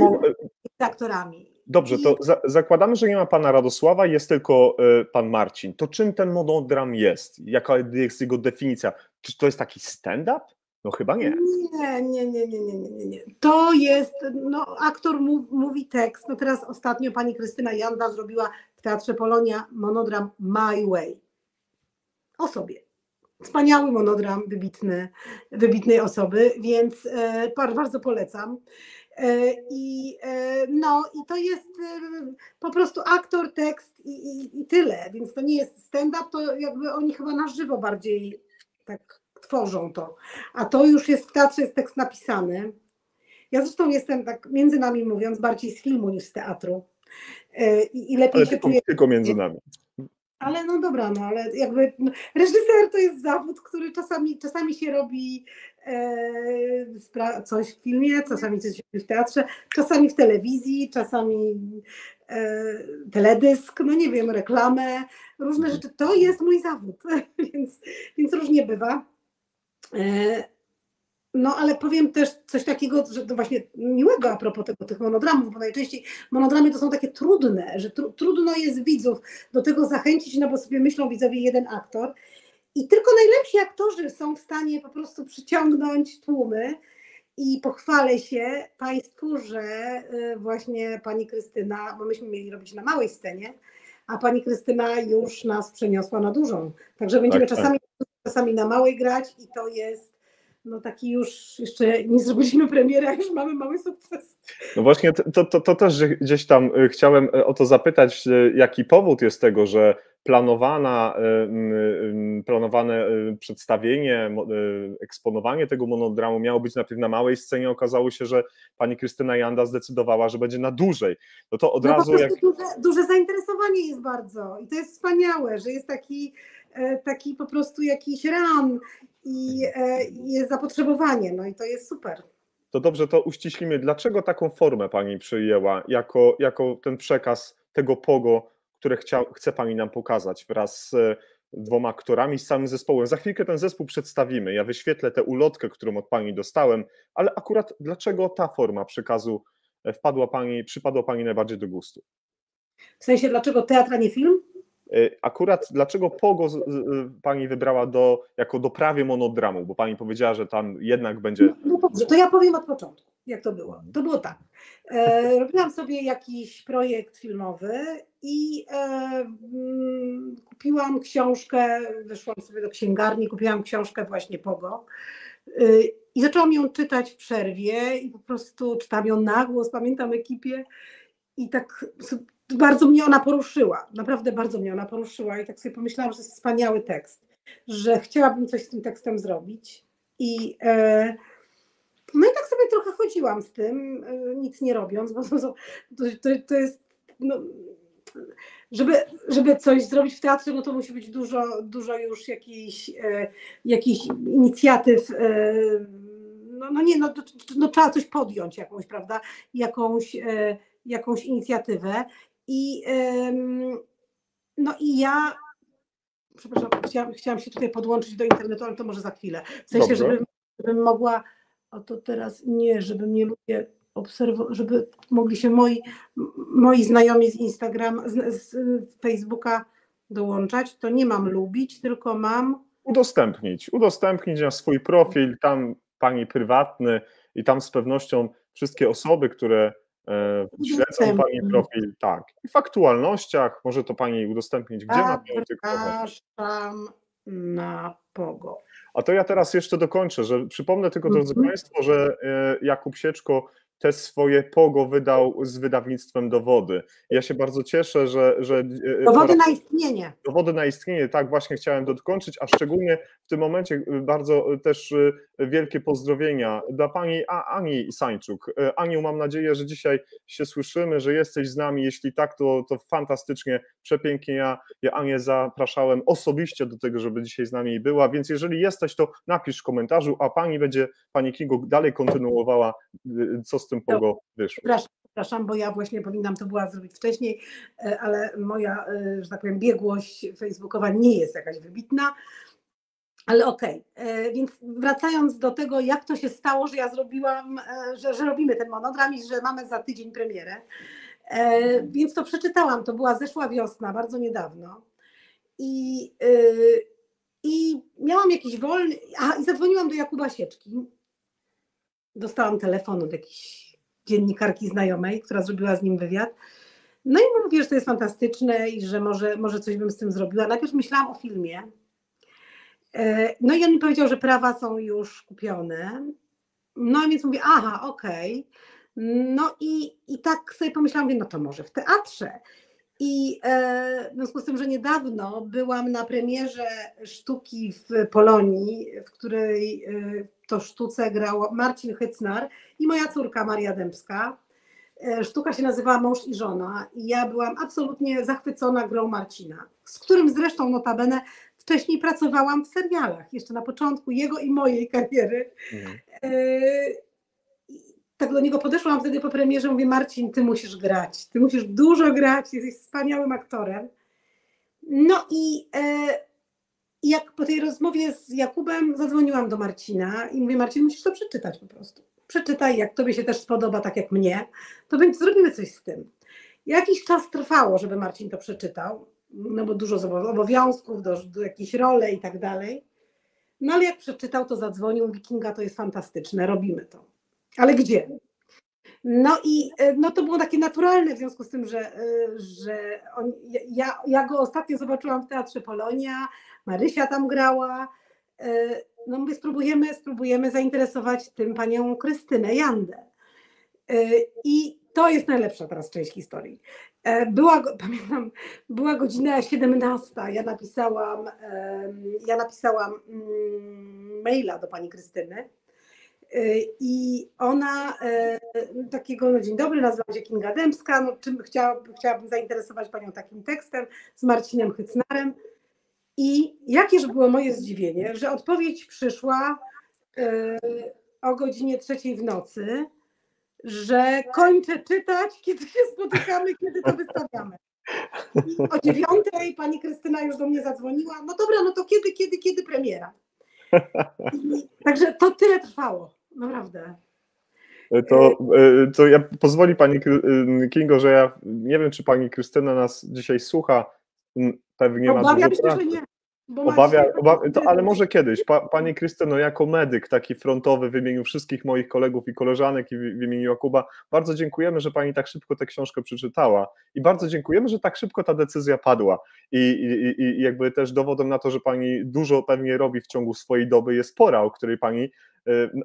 z aktorami. Dobrze, to zakładamy, że nie ma pana Radosława, jest tylko pan Marcin. To czym ten monodram jest? Jaka jest jego definicja? Czy to jest taki stand-up? No chyba nie. Nie. To jest, no aktor mówi tekst. No teraz ostatnio pani Krystyna Janda zrobiła w Teatrze Polonia monodram My Way. O sobie. Wspaniały monodram wybitnej osoby, więc bardzo polecam. I to jest po prostu aktor, tekst i tyle, więc to nie jest stand-up, to jakby oni chyba na żywo bardziej tak tworzą to, a to już jest w teatrze, jest tekst napisany. Ja zresztą jestem, tak między nami mówiąc, bardziej z filmu niż z teatru i lepiej Ale się czuję. tylko między nami. Ale no dobra, no ale jakby reżyser to jest zawód, który czasami się robi coś w filmie, czasami coś w teatrze, czasami w telewizji, czasami teledysk, no nie wiem, reklamę, różne rzeczy. To jest mój zawód, więc różnie bywa. No ale powiem też coś takiego, że to właśnie miłego a propos tych monodramów, bo najczęściej monodramy to są takie trudne, że trudno jest widzów do tego zachęcić, no bo sobie myślą widzowie jeden aktor i tylko najlepsi aktorzy są w stanie po prostu przyciągnąć tłumy i pochwalę się Państwu, że właśnie pani Krystyna, bo myśmy mieli robić na małej scenie, a pani Krystyna już nas przeniosła na dużą, także będziemy czasami na małej grać i to jest no taki już, jeszcze nie zrobiliśmy premiery, a już mamy mały sukces. No właśnie, to też gdzieś tam chciałem o to zapytać, jaki powód jest tego, że planowane przedstawienie, eksponowanie tego monodramu miało być najpierw na małej scenie, okazało się, że pani Krystyna Janda zdecydowała, że będzie na dłużej. No to od razu... Duże zainteresowanie jest bardzo i to jest wspaniałe, że jest taki po prostu jakiś run i jest zapotrzebowanie, no i to jest super. To dobrze, to uściślimy, dlaczego taką formę pani przyjęła, jako ten przekaz tego POGO, które chce pani nam pokazać wraz z dwoma aktorami, z całym zespołem. Za chwilkę ten zespół przedstawimy, ja wyświetlę tę ulotkę, którą od pani dostałem, ale akurat dlaczego ta forma przekazu przypadła pani najbardziej do gustu? W sensie, dlaczego teatr, a nie film? Akurat dlaczego POGO pani wybrała jako doprawie monodramu, bo pani powiedziała, że tam jednak będzie... No dobrze, to ja powiem od początku, jak to było. To było tak. Robiłam sobie jakiś projekt filmowy i kupiłam książkę, weszłam sobie do księgarni, kupiłam książkę właśnie POGO i zaczęłam ją czytać w przerwie i po prostu czytałam ją na głos, pamiętam ekipie i tak... Bardzo mnie ona poruszyła, naprawdę bardzo mnie ona poruszyła i tak sobie pomyślałam, że to jest wspaniały tekst, że chciałabym coś z tym tekstem zrobić no i tak sobie trochę chodziłam z tym, nic nie robiąc, bo to jest, no, żeby coś zrobić w teatrze, no to musi być dużo już jakichś inicjatyw, no trzeba coś podjąć jakąś, prawda, jakąś inicjatywę. No i ja, przepraszam, chciałam się tutaj podłączyć do internetu, ale to może za chwilę. W sensie, żebym mogła, to teraz nie, żeby mnie ludzie obserwowali, żeby mogli się moi znajomi z Instagrama, z Facebooka dołączać, to nie mam lubić, tylko mam... Udostępnić na swój profil, tam pani prywatny i tam z pewnością wszystkie osoby, które śledzą pani profil, tak. I w aktualnościach może to pani udostępnić, gdzie ma pani tylko. Zapraszam na POGO. A to ja teraz jeszcze dokończę, że przypomnę tylko, drodzy Państwo, że Jakub Sieczko te swoje POGO wydał z wydawnictwem Dowody. Ja się bardzo cieszę, że Dowody na istnienie. Dowody na istnienie, tak właśnie chciałem dokończyć, a szczególnie w tym momencie bardzo też wielkie pozdrowienia dla pani Ani Sańczuk. Aniu, mam nadzieję, że dzisiaj się słyszymy, że jesteś z nami. Jeśli tak, to fantastycznie, przepięknie. Ja Anię zapraszałem osobiście do tego, żeby dzisiaj z nami była, więc jeżeli jesteś, to napisz w komentarzu, a pani Kingo dalej kontynuowała, co z tym Pogo wyszło. Przepraszam, bo ja właśnie powinnam to była zrobić wcześniej, ale moja, że tak powiem, biegłość facebookowa nie jest jakaś wybitna. Ale okej, więc wracając do tego, jak to się stało, że ja zrobiłam, że robimy ten monogram i że mamy za tydzień premierę. Więc to przeczytałam, to była zeszła wiosna, bardzo niedawno. I miałam jakiś wolny, i zadzwoniłam do Jakuba Sieczki. Dostałam telefon od jakiejś dziennikarki znajomej, która zrobiła z nim wywiad. No i mówię, że to jest fantastyczne i że może coś bym z tym zrobiła. Najpierw myślałam o filmie. No i on mi powiedział, że prawa są już kupione. No więc mówię, okej. No i tak sobie pomyślałam, mówię, no to może w teatrze. I w związku z tym, że niedawno byłam na premierze sztuki w Polonii, w której to sztuce grał Marcin Hycnar i moja córka Maria Dębska. Sztuka się nazywała Mąż i żona i ja byłam absolutnie zachwycona grą Marcina, z którym zresztą notabene wcześniej pracowałam w serialach, jeszcze na początku jego i mojej kariery. Tak do niego podeszłam wtedy po premierze, mówię, Marcin, ty musisz grać, ty musisz dużo grać, jesteś wspaniałym aktorem. No i jak po tej rozmowie z Jakubem zadzwoniłam do Marcina i mówię, Marcin, musisz to przeczytać po prostu. Przeczytaj, jak tobie się też spodoba, tak jak mnie, to zrobimy coś z tym. Jakiś czas trwało, żeby Marcin to przeczytał, no bo dużo obowiązków, do jakiejś role i tak dalej. No ale jak przeczytał, to zadzwonił, mówi, Kinga, to jest fantastyczne, robimy to. Ale gdzie? No i to było takie naturalne w związku z tym, że ja go ostatnio zobaczyłam w Teatrze Polonia, Marysia tam grała. No mówię, spróbujemy zainteresować tym panią Krystynę Jandę. I to jest najlepsza teraz część historii. Pamiętam, była godzina 17, ja napisałam maila do pani Krystyny i ona takiego, no dzień dobry, nazywam się Kinga Dębska, no czym chciałabym zainteresować panią takim tekstem z Marcinem Hycnarem. I jakież było moje zdziwienie, że odpowiedź przyszła o godzinie 3 w nocy, że kończę czytać, kiedy się spotykamy, kiedy to wystawiamy. I o 9 pani Krystyna już do mnie zadzwoniła, no dobra, no to kiedy premiera? Także to tyle trwało, naprawdę. To ja pozwoli pani Kingo, że ja nie wiem, czy pani Krystyna nas dzisiaj słucha, pewnie ma Obawiam dużo się, pracy. że nie. Ale może kiedyś. Pani Krystyno, jako medyk taki frontowy w imieniu wszystkich moich kolegów i koleżanek i w imieniu Jakuba, bardzo dziękujemy, że pani tak szybko tę książkę przeczytała i bardzo dziękujemy, że tak szybko ta decyzja padła i jakby też dowodem na to, że pani dużo pewnie robi w ciągu swojej doby, jest pora, o której pani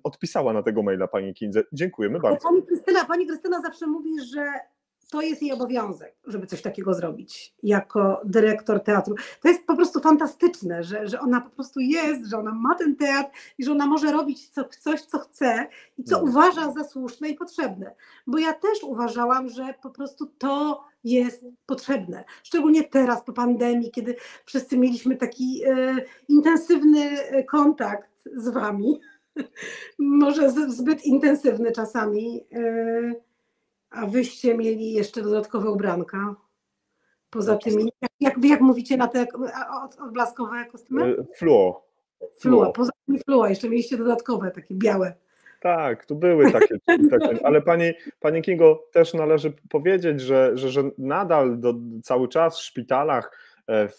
odpisała na tego maila pani Kindze. Dziękujemy bardzo. Pani Krystyna zawsze mówi, że to jest jej obowiązek, żeby coś takiego zrobić jako dyrektor teatru. To jest po prostu fantastyczne, że ona po prostu jest, że ona ma ten teatr i że ona może robić coś, co chce i co uważa za słuszne i potrzebne. Bo ja też uważałam, że po prostu to jest potrzebne. Szczególnie teraz po pandemii, kiedy wszyscy mieliśmy taki intensywny kontakt z wami. Może zbyt intensywny czasami. A wyście mieli jeszcze dodatkowe ubranka. Poza tymi, jak mówicie na te odblaskowe kostiumy? Fluo. Poza tymi fluo, jeszcze mieliście dodatkowe, takie białe. Tak, tu były takie ale pani Kingo, też należy powiedzieć, że nadal cały czas w szpitalach,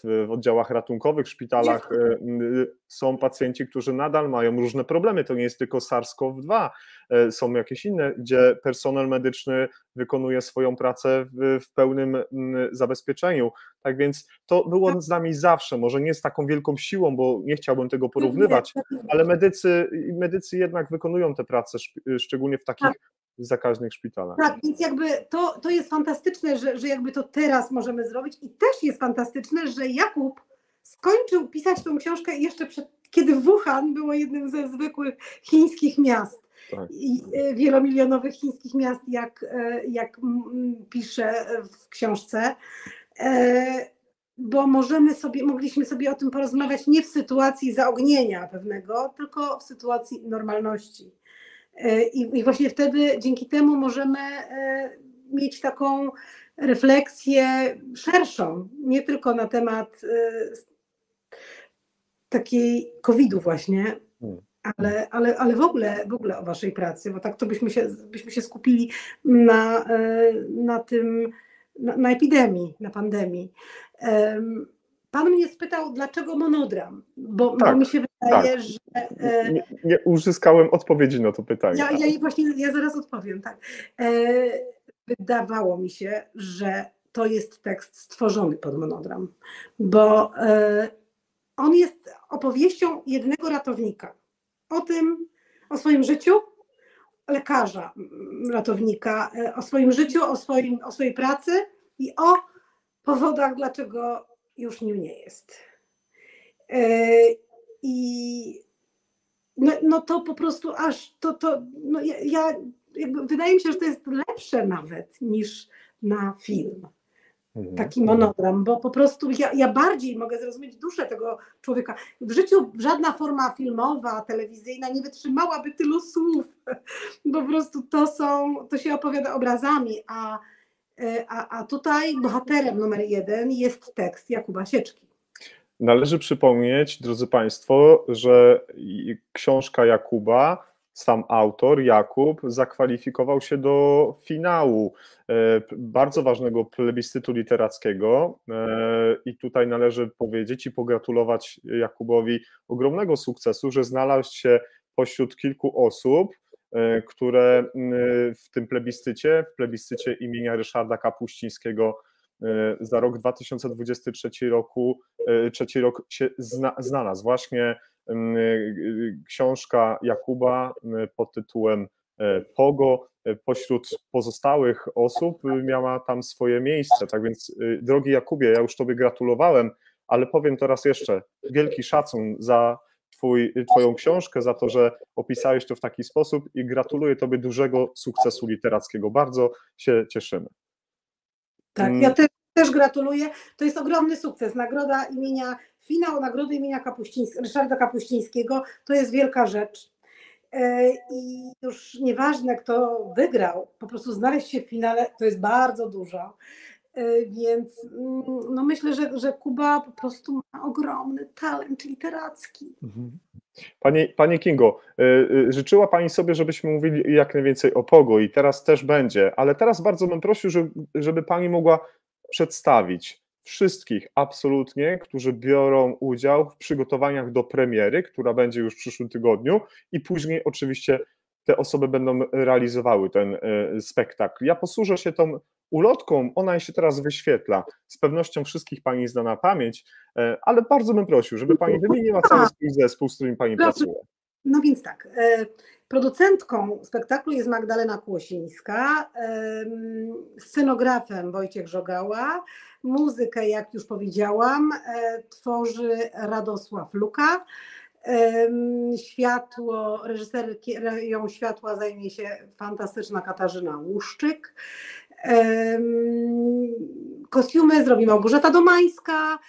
w oddziałach ratunkowych, w szpitalach są pacjenci, którzy nadal mają różne problemy. To nie jest tylko SARS-CoV-2, są jakieś inne, gdzie personel medyczny wykonuje swoją pracę w pełnym zabezpieczeniu. Tak więc to było z nami zawsze, może nie z taką wielką siłą, bo nie chciałbym tego porównywać, ale medycy jednak wykonują tę pracę, szczególnie w takich zakaźnych szpitalach. Tak, więc jakby to jest fantastyczne, że jakby to teraz możemy zrobić i też jest fantastyczne, że Jakub skończył pisać tą książkę jeszcze kiedy Wuhan było jednym ze zwykłych chińskich miast. Tak. I wielomilionowych chińskich miast, jak pisze w książce, bo mogliśmy sobie o tym porozmawiać nie w sytuacji zaognienia pewnego, tylko w sytuacji normalności. I właśnie wtedy dzięki temu możemy mieć taką refleksję szerszą, nie tylko na temat takiej COVID-u właśnie, ale w ogóle o waszej pracy, bo tak to byśmy się skupili na tym, na epidemii, na pandemii. Pan mnie spytał, dlaczego monodram, bo mi się wydaje, że... Nie uzyskałem odpowiedzi na to pytanie. Ja zaraz odpowiem, tak. Wydawało mi się, że to jest tekst stworzony pod monodram, bo on jest opowieścią jednego ratownika. O swoim życiu, lekarza, ratownika, o swoim życiu, o swojej pracy i o powodach, dlaczego już nim nie jest. I no to po prostu wydaje mi się, że to jest lepsze nawet niż na film. Taki monodram, bo po prostu ja bardziej mogę zrozumieć duszę tego człowieka. W życiu żadna forma filmowa, telewizyjna nie wytrzymałaby tylu słów. Po prostu to się opowiada obrazami, a tutaj bohaterem numer 1 jest tekst Jakuba Sieczki. Należy przypomnieć, drodzy Państwo, że książka Jakuba, sam autor, Jakub, zakwalifikował się do finału bardzo ważnego plebiscytu literackiego i tutaj należy powiedzieć i pogratulować Jakubowi ogromnego sukcesu, że znalazł się pośród kilku osób, które w tym plebiscycie imienia Ryszarda Kapuścińskiego za rok 2023 trzeci rok się znalazł. Właśnie książka Jakuba pod tytułem Pogo pośród pozostałych osób miała tam swoje miejsce. Tak więc, drogi Jakubie, ja już Tobie gratulowałem, ale powiem teraz jeszcze wielki szacun za Twoją książkę, za to, że opisałeś to w taki sposób i gratuluję Tobie dużego sukcesu literackiego. Bardzo się cieszymy. Tak, ja też gratuluję. To jest ogromny sukces. Finał nagrody imienia Ryszarda Kapuścińskiego to jest wielka rzecz. I już nieważne, kto wygrał, po prostu znaleźć się w finale to jest bardzo dużo. Więc myślę, że Kuba po prostu ma ogromny talent literacki. Pani Kingo, życzyła Pani sobie, żebyśmy mówili jak najwięcej o Pogo i teraz też będzie, ale teraz bardzo bym prosił, żeby Pani mogła przedstawić wszystkich absolutnie, którzy biorą udział w przygotowaniach do premiery, która będzie już w przyszłym tygodniu i później oczywiście te osoby będą realizowały ten spektakl. Ja posłużę się tą ulotką, ona się teraz wyświetla. Z pewnością wszystkich Pani zna na pamięć, ale bardzo bym prosił, żeby Pani wymieniła cały swój zespół, z którym Pani pracuje. No więc tak, producentką spektaklu jest Magdalena Kłosińska, scenografem Wojciech Żogała, muzykę, jak już powiedziałam, tworzy Radosław Luka, reżyserią światła zajmie się fantastyczna Katarzyna Łuszczyk, kostiumy zrobi Małgorzata Domańska,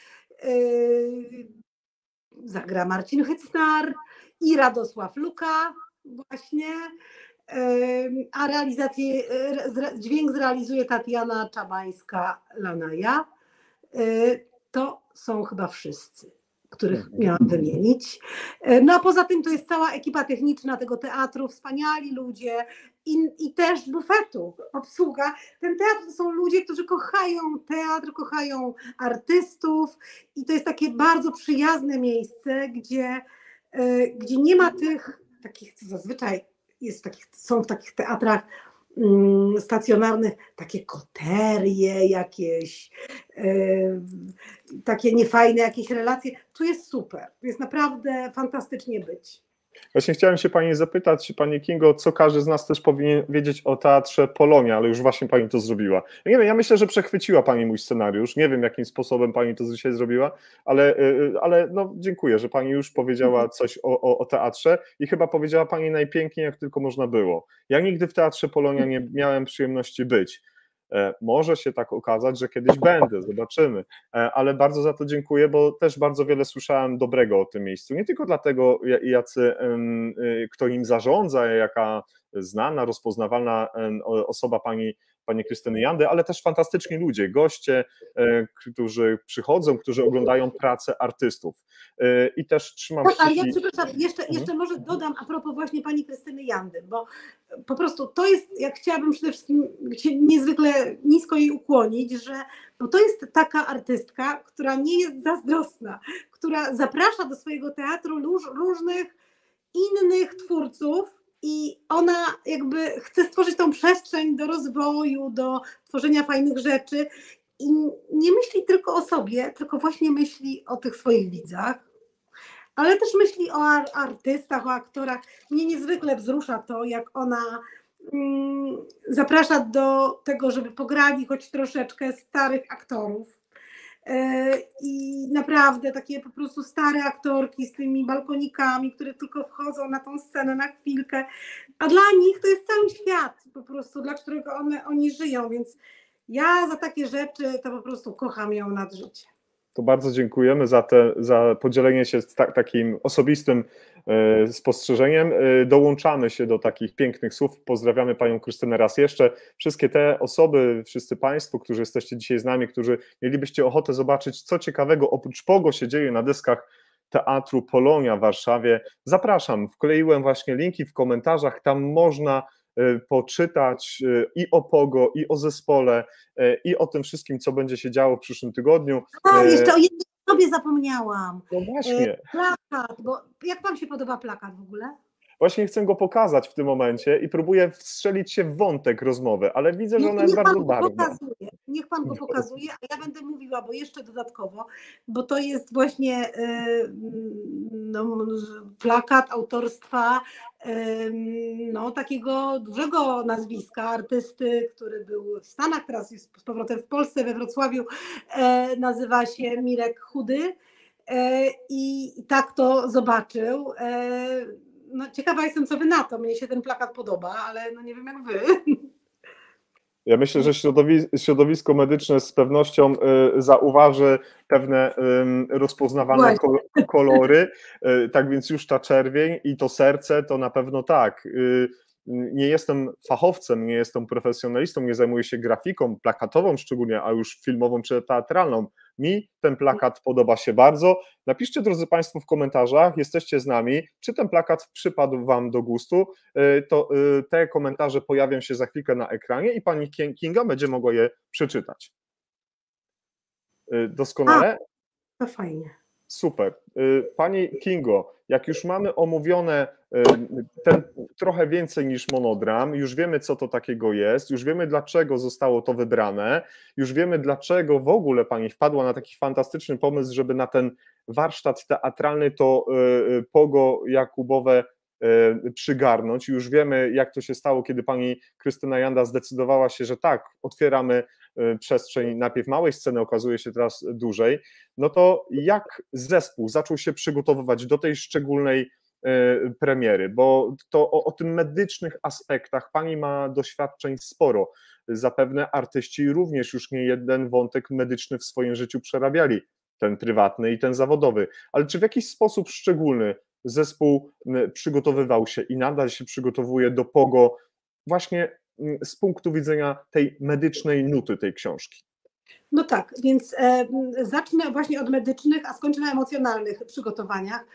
zagra Marcin Hycnar i Radosław Luka właśnie, a dźwięk zrealizuje Tatiana Czabańska-Lanaja. To są chyba wszyscy, których miałam wymienić. No a poza tym to jest cała ekipa techniczna tego teatru, wspaniali ludzie i też bufetu, obsługa. Ten teatr to są ludzie, którzy kochają teatr, kochają artystów i to jest takie bardzo przyjazne miejsce, gdzie nie ma tych takich, co zazwyczaj są w takich teatrach stacjonarnych, takie koterie jakieś, takie niefajne jakieś relacje. Tu jest super, tu jest naprawdę fantastycznie być. Właśnie chciałem się Pani zapytać, Pani Kingo, co każdy z nas też powinien wiedzieć o Teatrze Polonia, ale już właśnie Pani to zrobiła. Ja nie wiem, ja myślę, że przechwyciła Pani mój scenariusz, nie wiem, jakim sposobem Pani to dzisiaj zrobiła, ale no, dziękuję, że Pani już powiedziała coś o teatrze i chyba powiedziała Pani najpiękniej, jak tylko można było. Ja nigdy w Teatrze Polonia nie miałem przyjemności być. Może się tak okazać, że kiedyś będę, zobaczymy, ale bardzo za to dziękuję, bo też bardzo wiele słyszałem dobrego o tym miejscu, nie tylko dlatego, kto im zarządza, jaka znana, rozpoznawalna osoba pani Krystyny Jandy, ale też fantastyczni ludzie, goście, którzy przychodzą, którzy oglądają pracę artystów i też trzymam Tak, ale kciuki. ja przepraszam, jeszcze może dodam a propos właśnie pani Krystyny Jandy, bo po prostu to jest, jak chciałabym przede wszystkim się niezwykle nisko jej ukłonić, bo to jest taka artystka, która nie jest zazdrosna, która zaprasza do swojego teatru różnych innych twórców i ona jakby chce stworzyć tą przestrzeń do rozwoju, do tworzenia fajnych rzeczy i nie myśli tylko o sobie, tylko właśnie myśli o tych swoich widzach, ale też myśli o artystach, o aktorach. Mnie niezwykle wzrusza to, jak ona zaprasza do tego, żeby pograli choć troszeczkę starych aktorów. I naprawdę takie po prostu stare aktorki z tymi balkonikami, które tylko wchodzą na tą scenę na chwilkę, a dla nich to jest cały świat po prostu, dla którego oni żyją, więc ja za takie rzeczy to po prostu kocham ją nad życie. To bardzo dziękujemy za podzielenie się takim osobistym spostrzeżeniem. Dołączamy się do takich pięknych słów. Pozdrawiamy Panią Krystynę raz jeszcze. Wszystkie te osoby, wszyscy Państwo, którzy jesteście dzisiaj z nami, którzy mielibyście ochotę zobaczyć, co ciekawego oprócz POGO się dzieje na deskach Teatru Polonia w Warszawie. Zapraszam, wkleiłem właśnie linki w komentarzach, tam można poczytać i o POGO, i o zespole, i o tym wszystkim, co będzie się działo w przyszłym tygodniu. A, jeszcze o jednej osobie zapomniałam. No właśnie. Plakat, bo jak Wam się podoba plakat w ogóle? Właśnie chcę go pokazać w tym momencie i próbuję wstrzelić się w wątek rozmowy, ale widzę, że ona jest bardzo barwna. Niech Pan go pokazuje, a ja będę mówiła, bo jeszcze dodatkowo, bo to jest właśnie plakat autorstwa takiego dużego nazwiska, artysty, który był w Stanach, teraz jest z powrotem w Polsce, we Wrocławiu, nazywa się Mirek Chudy i tak to zobaczył. No, ciekawa jestem, co Wy na to. Mnie się ten plakat podoba, ale no nie wiem jak Wy. Ja myślę, że środowisko medyczne z pewnością zauważy pewne rozpoznawalne kolory, tak więc już ta czerwień i to serce to na pewno tak. Nie jestem fachowcem, nie jestem profesjonalistą, nie zajmuję się grafiką plakatową szczególnie, a już filmową czy teatralną. Mi ten plakat podoba się bardzo. Napiszcie, drodzy Państwo, w komentarzach, jesteście z nami, czy ten plakat przypadł Wam do gustu. To te komentarze pojawią się za chwilkę na ekranie i Pani Kinga będzie mogła je przeczytać. Doskonale? To fajnie. Super. Pani Kingo, jak już mamy omówione ten trochę więcej niż monodram, już wiemy, co to takiego jest, już wiemy, dlaczego zostało to wybrane, już wiemy, dlaczego w ogóle Pani wpadła na taki fantastyczny pomysł, żeby na ten warsztat teatralny to POGO Jakubowe przygarnąć. Już wiemy, jak to się stało, kiedy Pani Krystyna Janda zdecydowała się, że tak, otwieramy przestrzeń najpierw małej sceny, okazuje się teraz dużej. No to jak zespół zaczął się przygotowywać do tej szczególnej premiery, bo to o tym medycznych aspektach Pani ma doświadczeń sporo. Zapewne artyści również już nie jeden wątek medyczny w swoim życiu przerabiali, ten prywatny i ten zawodowy, ale czy w jakiś sposób szczególny zespół przygotowywał się i nadal się przygotowuje do POGO właśnie z punktu widzenia tej medycznej nuty tej książki? No tak, więc zacznę właśnie od medycznych, a skończę na emocjonalnych przygotowaniach.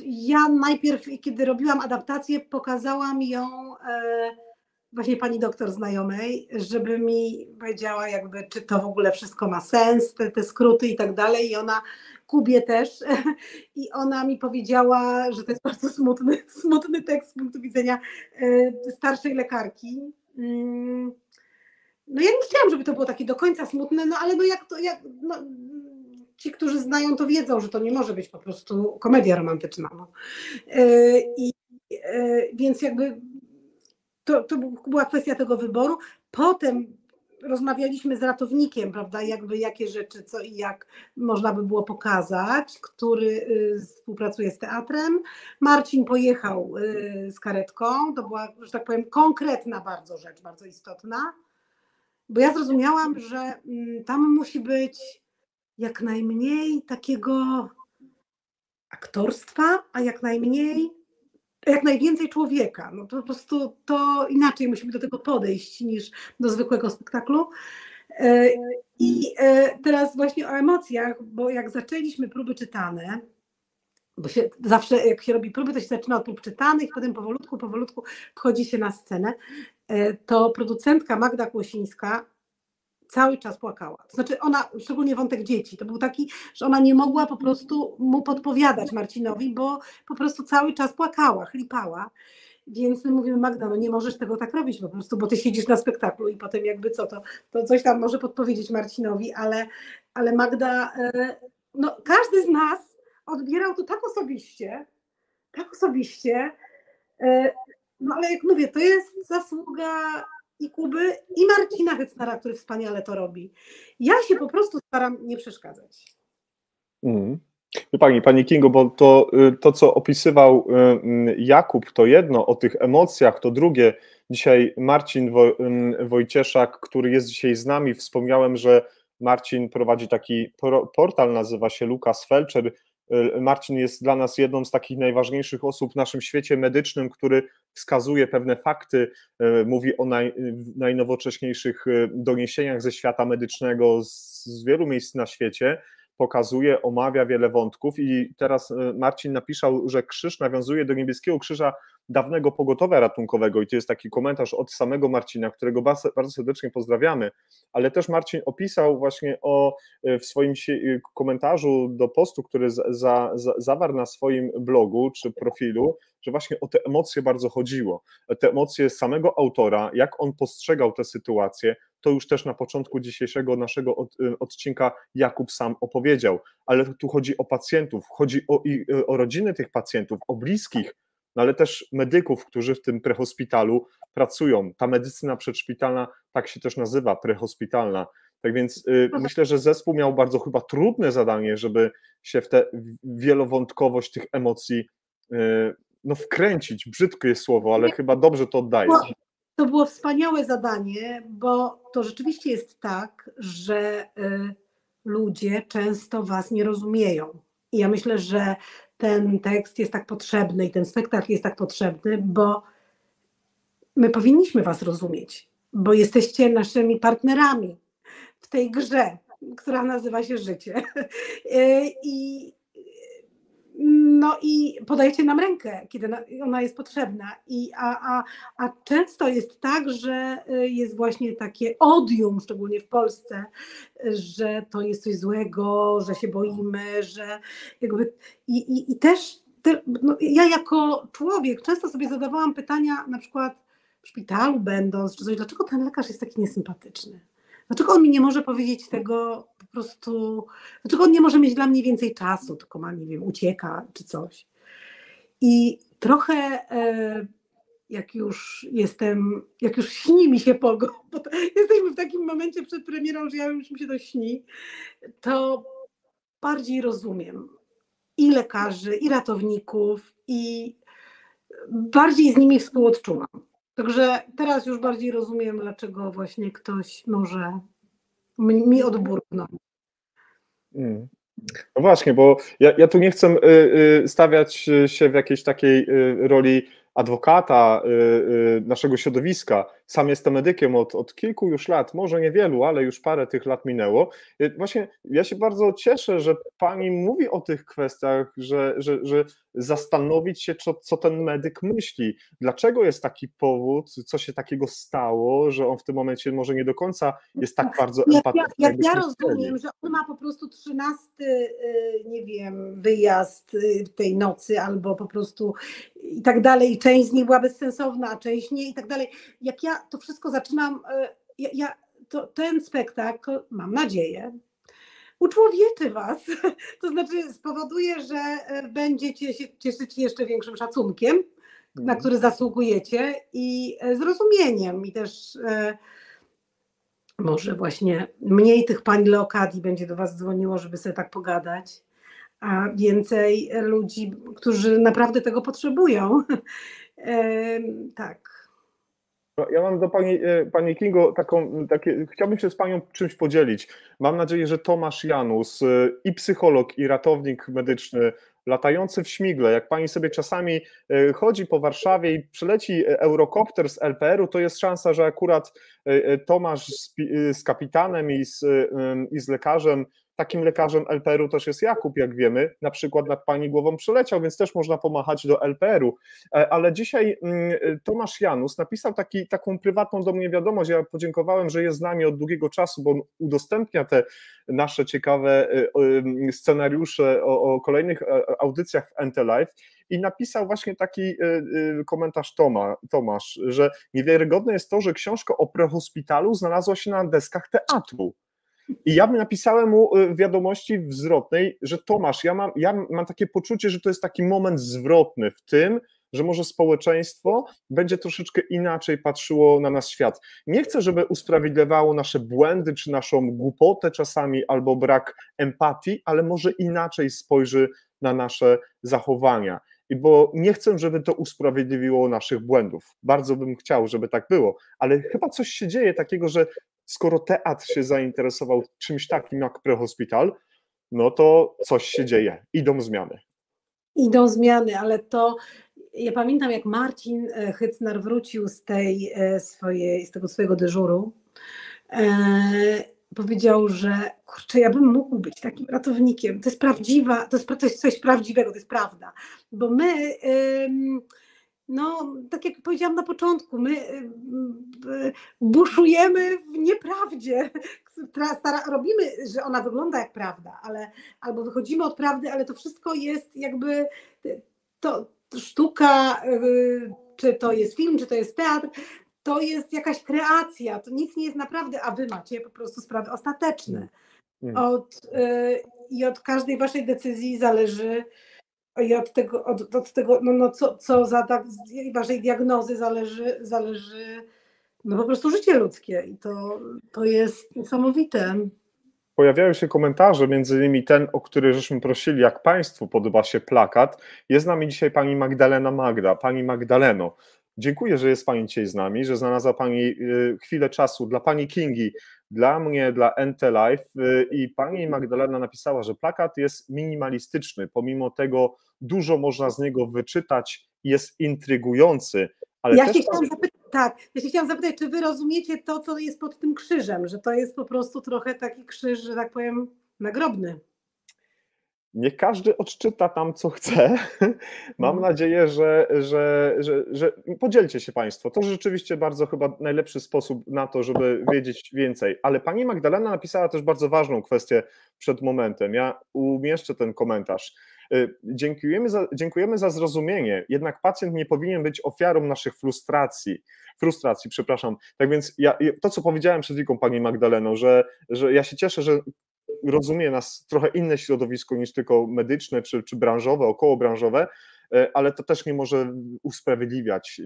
Ja najpierw, kiedy robiłam adaptację, pokazałam ją właśnie pani doktor znajomej, żeby mi powiedziała jakby, czy to w ogóle wszystko ma sens, te skróty i tak dalej, i ona, Kubie też, i ona mi powiedziała, że to jest bardzo smutny tekst z punktu widzenia starszej lekarki. No ja nie chciałam, żeby to było takie do końca smutne, no ale no ci, którzy znają, to wiedzą, że to nie może być po prostu komedia romantyczna. No. Więc jakby to była kwestia tego wyboru. Potem rozmawialiśmy z ratownikiem, prawda, jakby jakie rzeczy, co i jak można by było pokazać, który współpracuje z teatrem. Marcin pojechał z karetką, to była, że tak powiem, konkretna bardzo rzecz, bardzo istotna, bo ja zrozumiałam, że tam musi być jak najmniej takiego aktorstwa, a jak najwięcej człowieka. No to po prostu to inaczej musimy do tego podejść niż do zwykłego spektaklu. I teraz właśnie o emocjach, bo jak zaczęliśmy próby czytane, bo się zawsze jak się robi próby, to się zaczyna od prób czytanych, potem powolutku wchodzi się na scenę, to producentka Magda Kłosińska cały czas płakała. To znaczy ona, szczególnie wątek dzieci, to był taki, że ona nie mogła po prostu mu podpowiadać Marcinowi, bo po prostu cały czas płakała, chlipała. Więc my mówimy, Magda, no nie możesz tego tak robić po prostu, bo ty siedzisz na spektaklu i potem jakby co, to coś tam może podpowiedzieć Marcinowi, ale Magda, no każdy z nas odbierał to tak osobiście, no ale jak mówię, to jest zasługa i Kuby, i Marcina Hycnera, który wspaniale to robi. Ja się po prostu staram nie przeszkadzać. Pani Kingo, bo to, co opisywał Jakub, to jedno, o tych emocjach, to drugie. Dzisiaj Marcin Wojcieszak, który jest dzisiaj z nami, wspomniałem, że Marcin prowadzi taki portal, nazywa się Lukas Felczer. Marcin jest dla nas jedną z takich najważniejszych osób w naszym świecie medycznym, który wskazuje pewne fakty, mówi o najnowocześniejszych doniesieniach ze świata medycznego z wielu miejsc na świecie, pokazuje, omawia wiele wątków i teraz Marcin napisał, że krzyż nawiązuje do Niebieskiego Krzyża dawnego pogotowia ratunkowego i to jest taki komentarz od samego Marcina, którego bardzo serdecznie pozdrawiamy, ale też Marcin opisał właśnie w swoim komentarzu do postu, który zawarł na swoim blogu czy profilu, że właśnie o te emocje bardzo chodziło, te emocje samego autora, jak on postrzegał tę sytuację, to już też na początku dzisiejszego naszego odcinka Jakub sam opowiedział, ale tu chodzi o pacjentów, chodzi o rodziny tych pacjentów, o bliskich, no ale też medyków, którzy w tym prehospitalu pracują. Ta medycyna przedszpitalna tak się też nazywa, prehospitalna. Tak więc myślę, że zespół miał bardzo chyba trudne zadanie, żeby się w tę wielowątkowość tych emocji wkręcić. Brzydkie jest słowo, ale chyba dobrze to oddaje. To było wspaniałe zadanie, bo to rzeczywiście jest tak, że ludzie często was nie rozumieją. I ja myślę, że ten tekst jest tak potrzebny i ten spektakl jest tak potrzebny, bo my powinniśmy was rozumieć, bo jesteście naszymi partnerami w tej grze, która nazywa się życie. I podajecie nam rękę, kiedy ona jest potrzebna. A często jest tak, że jest właśnie takie odium, szczególnie w Polsce, że to jest coś złego, że się boimy, że jakby i też ja jako człowiek często sobie zadawałam pytania, na przykład w szpitalu będąc, czy coś, dlaczego ten lekarz jest taki niesympatyczny? Dlaczego on mi nie może powiedzieć tego po prostu, dlaczego on nie może mieć dla mnie więcej czasu, tylko ma, nie wiem, ucieka czy coś. I trochę jak już śni mi się pogo, bo jesteśmy w takim momencie przed premierą, że już mi się to śni, to bardziej rozumiem i lekarzy, i ratowników, i bardziej z nimi współodczuwam. Także teraz już bardziej rozumiem, dlaczego właśnie ktoś może mi odburknąć. No właśnie, bo ja tu nie chcę stawiać się w jakiejś takiej roli adwokata naszego środowiska. Sam jestem medykiem od kilku już lat, może niewielu, ale już parę tych lat minęło. Właśnie ja się bardzo cieszę, że pani mówi o tych kwestiach, że zastanowić się, co ten medyk myśli. Dlaczego jest taki powód, co się takiego stało, że on w tym momencie może nie do końca jest tak bardzo empatyczny. Ja rozumiem, że on ma po prostu 13, nie wiem, wyjazd tej nocy albo po prostu i tak dalej, i część z nich była bezsensowna, a część nie i tak dalej. Jak ja to wszystko zaczynam, ten spektakl, mam nadzieję, uczłowieczy was, to znaczy spowoduje, że będziecie się cieszyć jeszcze większym szacunkiem, na który zasługujecie i zrozumieniem i też może właśnie mniej tych pań Leokadii będzie do was dzwoniło, żeby sobie tak pogadać, a więcej ludzi, którzy naprawdę tego potrzebują. Tak. Ja mam do pani Kingo chciałbym się z panią czymś podzielić. Mam nadzieję, że Tomasz Janus, i psycholog, i ratownik medyczny, latający w śmigle, jak pani sobie czasami chodzi po Warszawie i przyleci eurokopter z LPR-u, to jest szansa, że akurat Tomasz z kapitanem i z lekarzem, takim lekarzem LPR-u też jest Jakub, jak wiemy, na przykład nad pani głową przeleciał, więc też można pomachać do LPR-u. Ale dzisiaj Tomasz Janus napisał taką prywatną do mnie wiadomość. Ja podziękowałem, że jest z nami od długiego czasu, bo on udostępnia te nasze ciekawe scenariusze o kolejnych audycjach w NT Live i napisał właśnie taki komentarz Tomasz, że niewiarygodne jest to, że książka o prehospitalu znalazła się na deskach teatru. I ja napisałem mu w wiadomości zwrotnej, że Tomasz, ja mam takie poczucie, że to jest taki moment zwrotny w tym, że może społeczeństwo będzie troszeczkę inaczej patrzyło na nasz świat. Nie chcę, żeby usprawiedliwiało nasze błędy, czy naszą głupotę czasami, albo brak empatii, ale może inaczej spojrzy na nasze zachowania. Bo nie chcę, żeby to usprawiedliwiło naszych błędów. Bardzo bym chciał, żeby tak było, ale chyba coś się dzieje takiego, że skoro teatr się zainteresował czymś takim jak prehospital, no to coś się dzieje. Idą zmiany. Idą zmiany, ale to ja pamiętam, jak Marcin Hycnar wrócił z tego swojego dyżuru, powiedział, że kurczę, ja bym mógł być takim ratownikiem. To jest prawdziwa, to jest coś prawdziwego, to jest prawda. Bo my, no tak jak powiedziałam na początku, my buszujemy w nieprawdzie. Robimy, że ona wygląda jak prawda, albo wychodzimy od prawdy, ale to wszystko jest jakby to sztuka, czy to jest film, czy to jest teatr, to jest jakaś kreacja, to nic nie jest naprawdę, a wy macie po prostu sprawy ostateczne. I od każdej waszej decyzji zależy, i od tego co za waszej diagnozy zależy no po prostu życie ludzkie i to jest niesamowite. Pojawiają się komentarze, między innymi ten, o który żeśmy prosili, jak Państwu podoba się plakat. Jest z nami dzisiaj pani Magdalena Magda. Pani Magdaleno, dziękuję, że jest Pani dzisiaj z nami, że znalazła Pani chwilę czasu dla Pani Kingi, dla mnie, dla NT Live i Pani Magdalena napisała, że plakat jest minimalistyczny, pomimo tego dużo można z niego wyczytać, jest intrygujący. Ale ja się chciałam zapytać, czy wy rozumiecie to, co jest pod tym krzyżem, że to jest po prostu trochę taki krzyż, że tak powiem, nagrobny. Niech każdy odczyta tam, co chce. Mam nadzieję, że podzielcie się Państwo. To rzeczywiście bardzo chyba najlepszy sposób na to, żeby wiedzieć więcej. Ale pani Magdalena napisała też bardzo ważną kwestię przed momentem. Ja umieszczę ten komentarz. Dziękujemy za zrozumienie, jednak pacjent nie powinien być ofiarą naszych frustracji, przepraszam. Tak więc to, co powiedziałem przed chwilą pani Magdaleno, że ja się cieszę, że rozumie nas trochę inne środowisko niż tylko medyczne czy branżowe, okołobranżowe, ale to też nie może usprawiedliwiać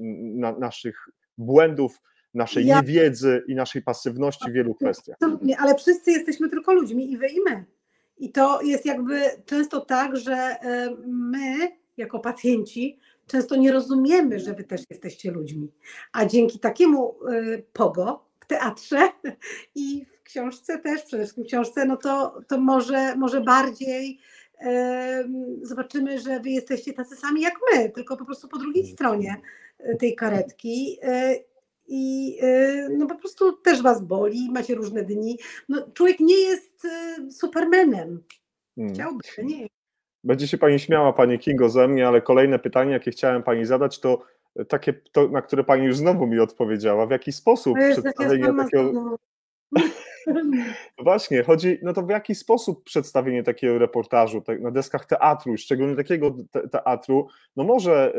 naszych błędów, naszej niewiedzy i naszej pasywności w wielu kwestiach. Absolutnie, ale wszyscy jesteśmy tylko ludźmi i wy i my. I to jest jakby często tak, że my jako pacjenci często nie rozumiemy, że wy też jesteście ludźmi. A dzięki takiemu pogo w teatrze i w książce też, przede wszystkim w książce, no to może bardziej zobaczymy, że wy jesteście tacy sami jak my, tylko po prostu po drugiej stronie tej karetki. I no po prostu też was boli, macie różne dni. No, człowiek nie jest supermanem. Chciałby, nie. Będzie się pani śmiała, pani Kingo, ze mnie, ale kolejne pytanie, jakie chciałem pani zadać, to takie, na które pani już znowu mi odpowiedziała. W jaki sposób przedstawienie takiego... Właśnie, chodzi, no to w jaki sposób przedstawienie takiego reportażu na deskach teatru, szczególnie takiego teatru, no może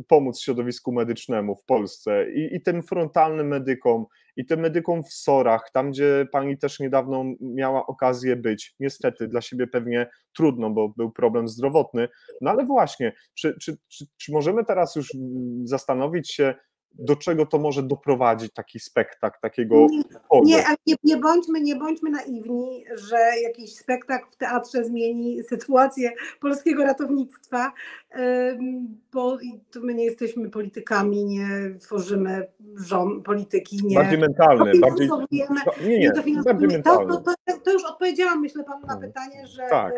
pomóc środowisku medycznemu w Polsce i tym frontalnym medykom, i tym medykom w SOR-ach, tam gdzie pani też niedawno miała okazję być, niestety dla siebie pewnie trudno, bo był problem zdrowotny, no ale właśnie, czy możemy teraz już zastanowić się, do czego to może doprowadzić taki spektakl, takiego Nie, ale nie bądźmy naiwni, że jakiś spektakl w teatrze zmieni sytuację polskiego ratownictwa, bo my nie jesteśmy politykami, nie tworzymy polityki, nie bardziej mentalny, bardziej bardziej mentalny. To już odpowiedziałam, myślę, panu na pytanie, że, tak.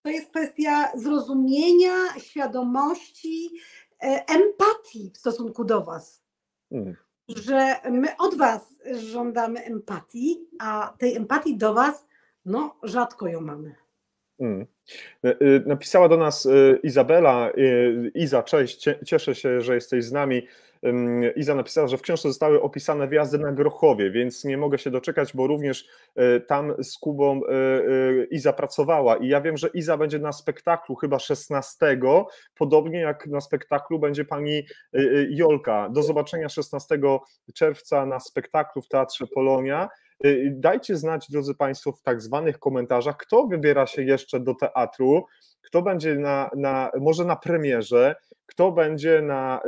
to jest kwestia zrozumienia, świadomości, empatii w stosunku do was. Że my od was żądamy empatii, a tej empatii do was, no rzadko ją mamy. Napisała do nas Izabela. Iza, cześć, cieszę się, że jesteś z nami. Iza napisała, że w książce zostały opisane wjazdy na Grochowie, więc nie mogę się doczekać, bo również tam z Kubą Iza pracowała i ja wiem, że Iza będzie na spektaklu chyba 16, podobnie jak na spektaklu będzie pani Jolka. Do zobaczenia 16 czerwca na spektaklu w Teatrze Polonia. Dajcie znać, drodzy Państwo, w tak zwanych komentarzach, kto wybiera się jeszcze do teatru, kto będzie może na premierze, kto będzie na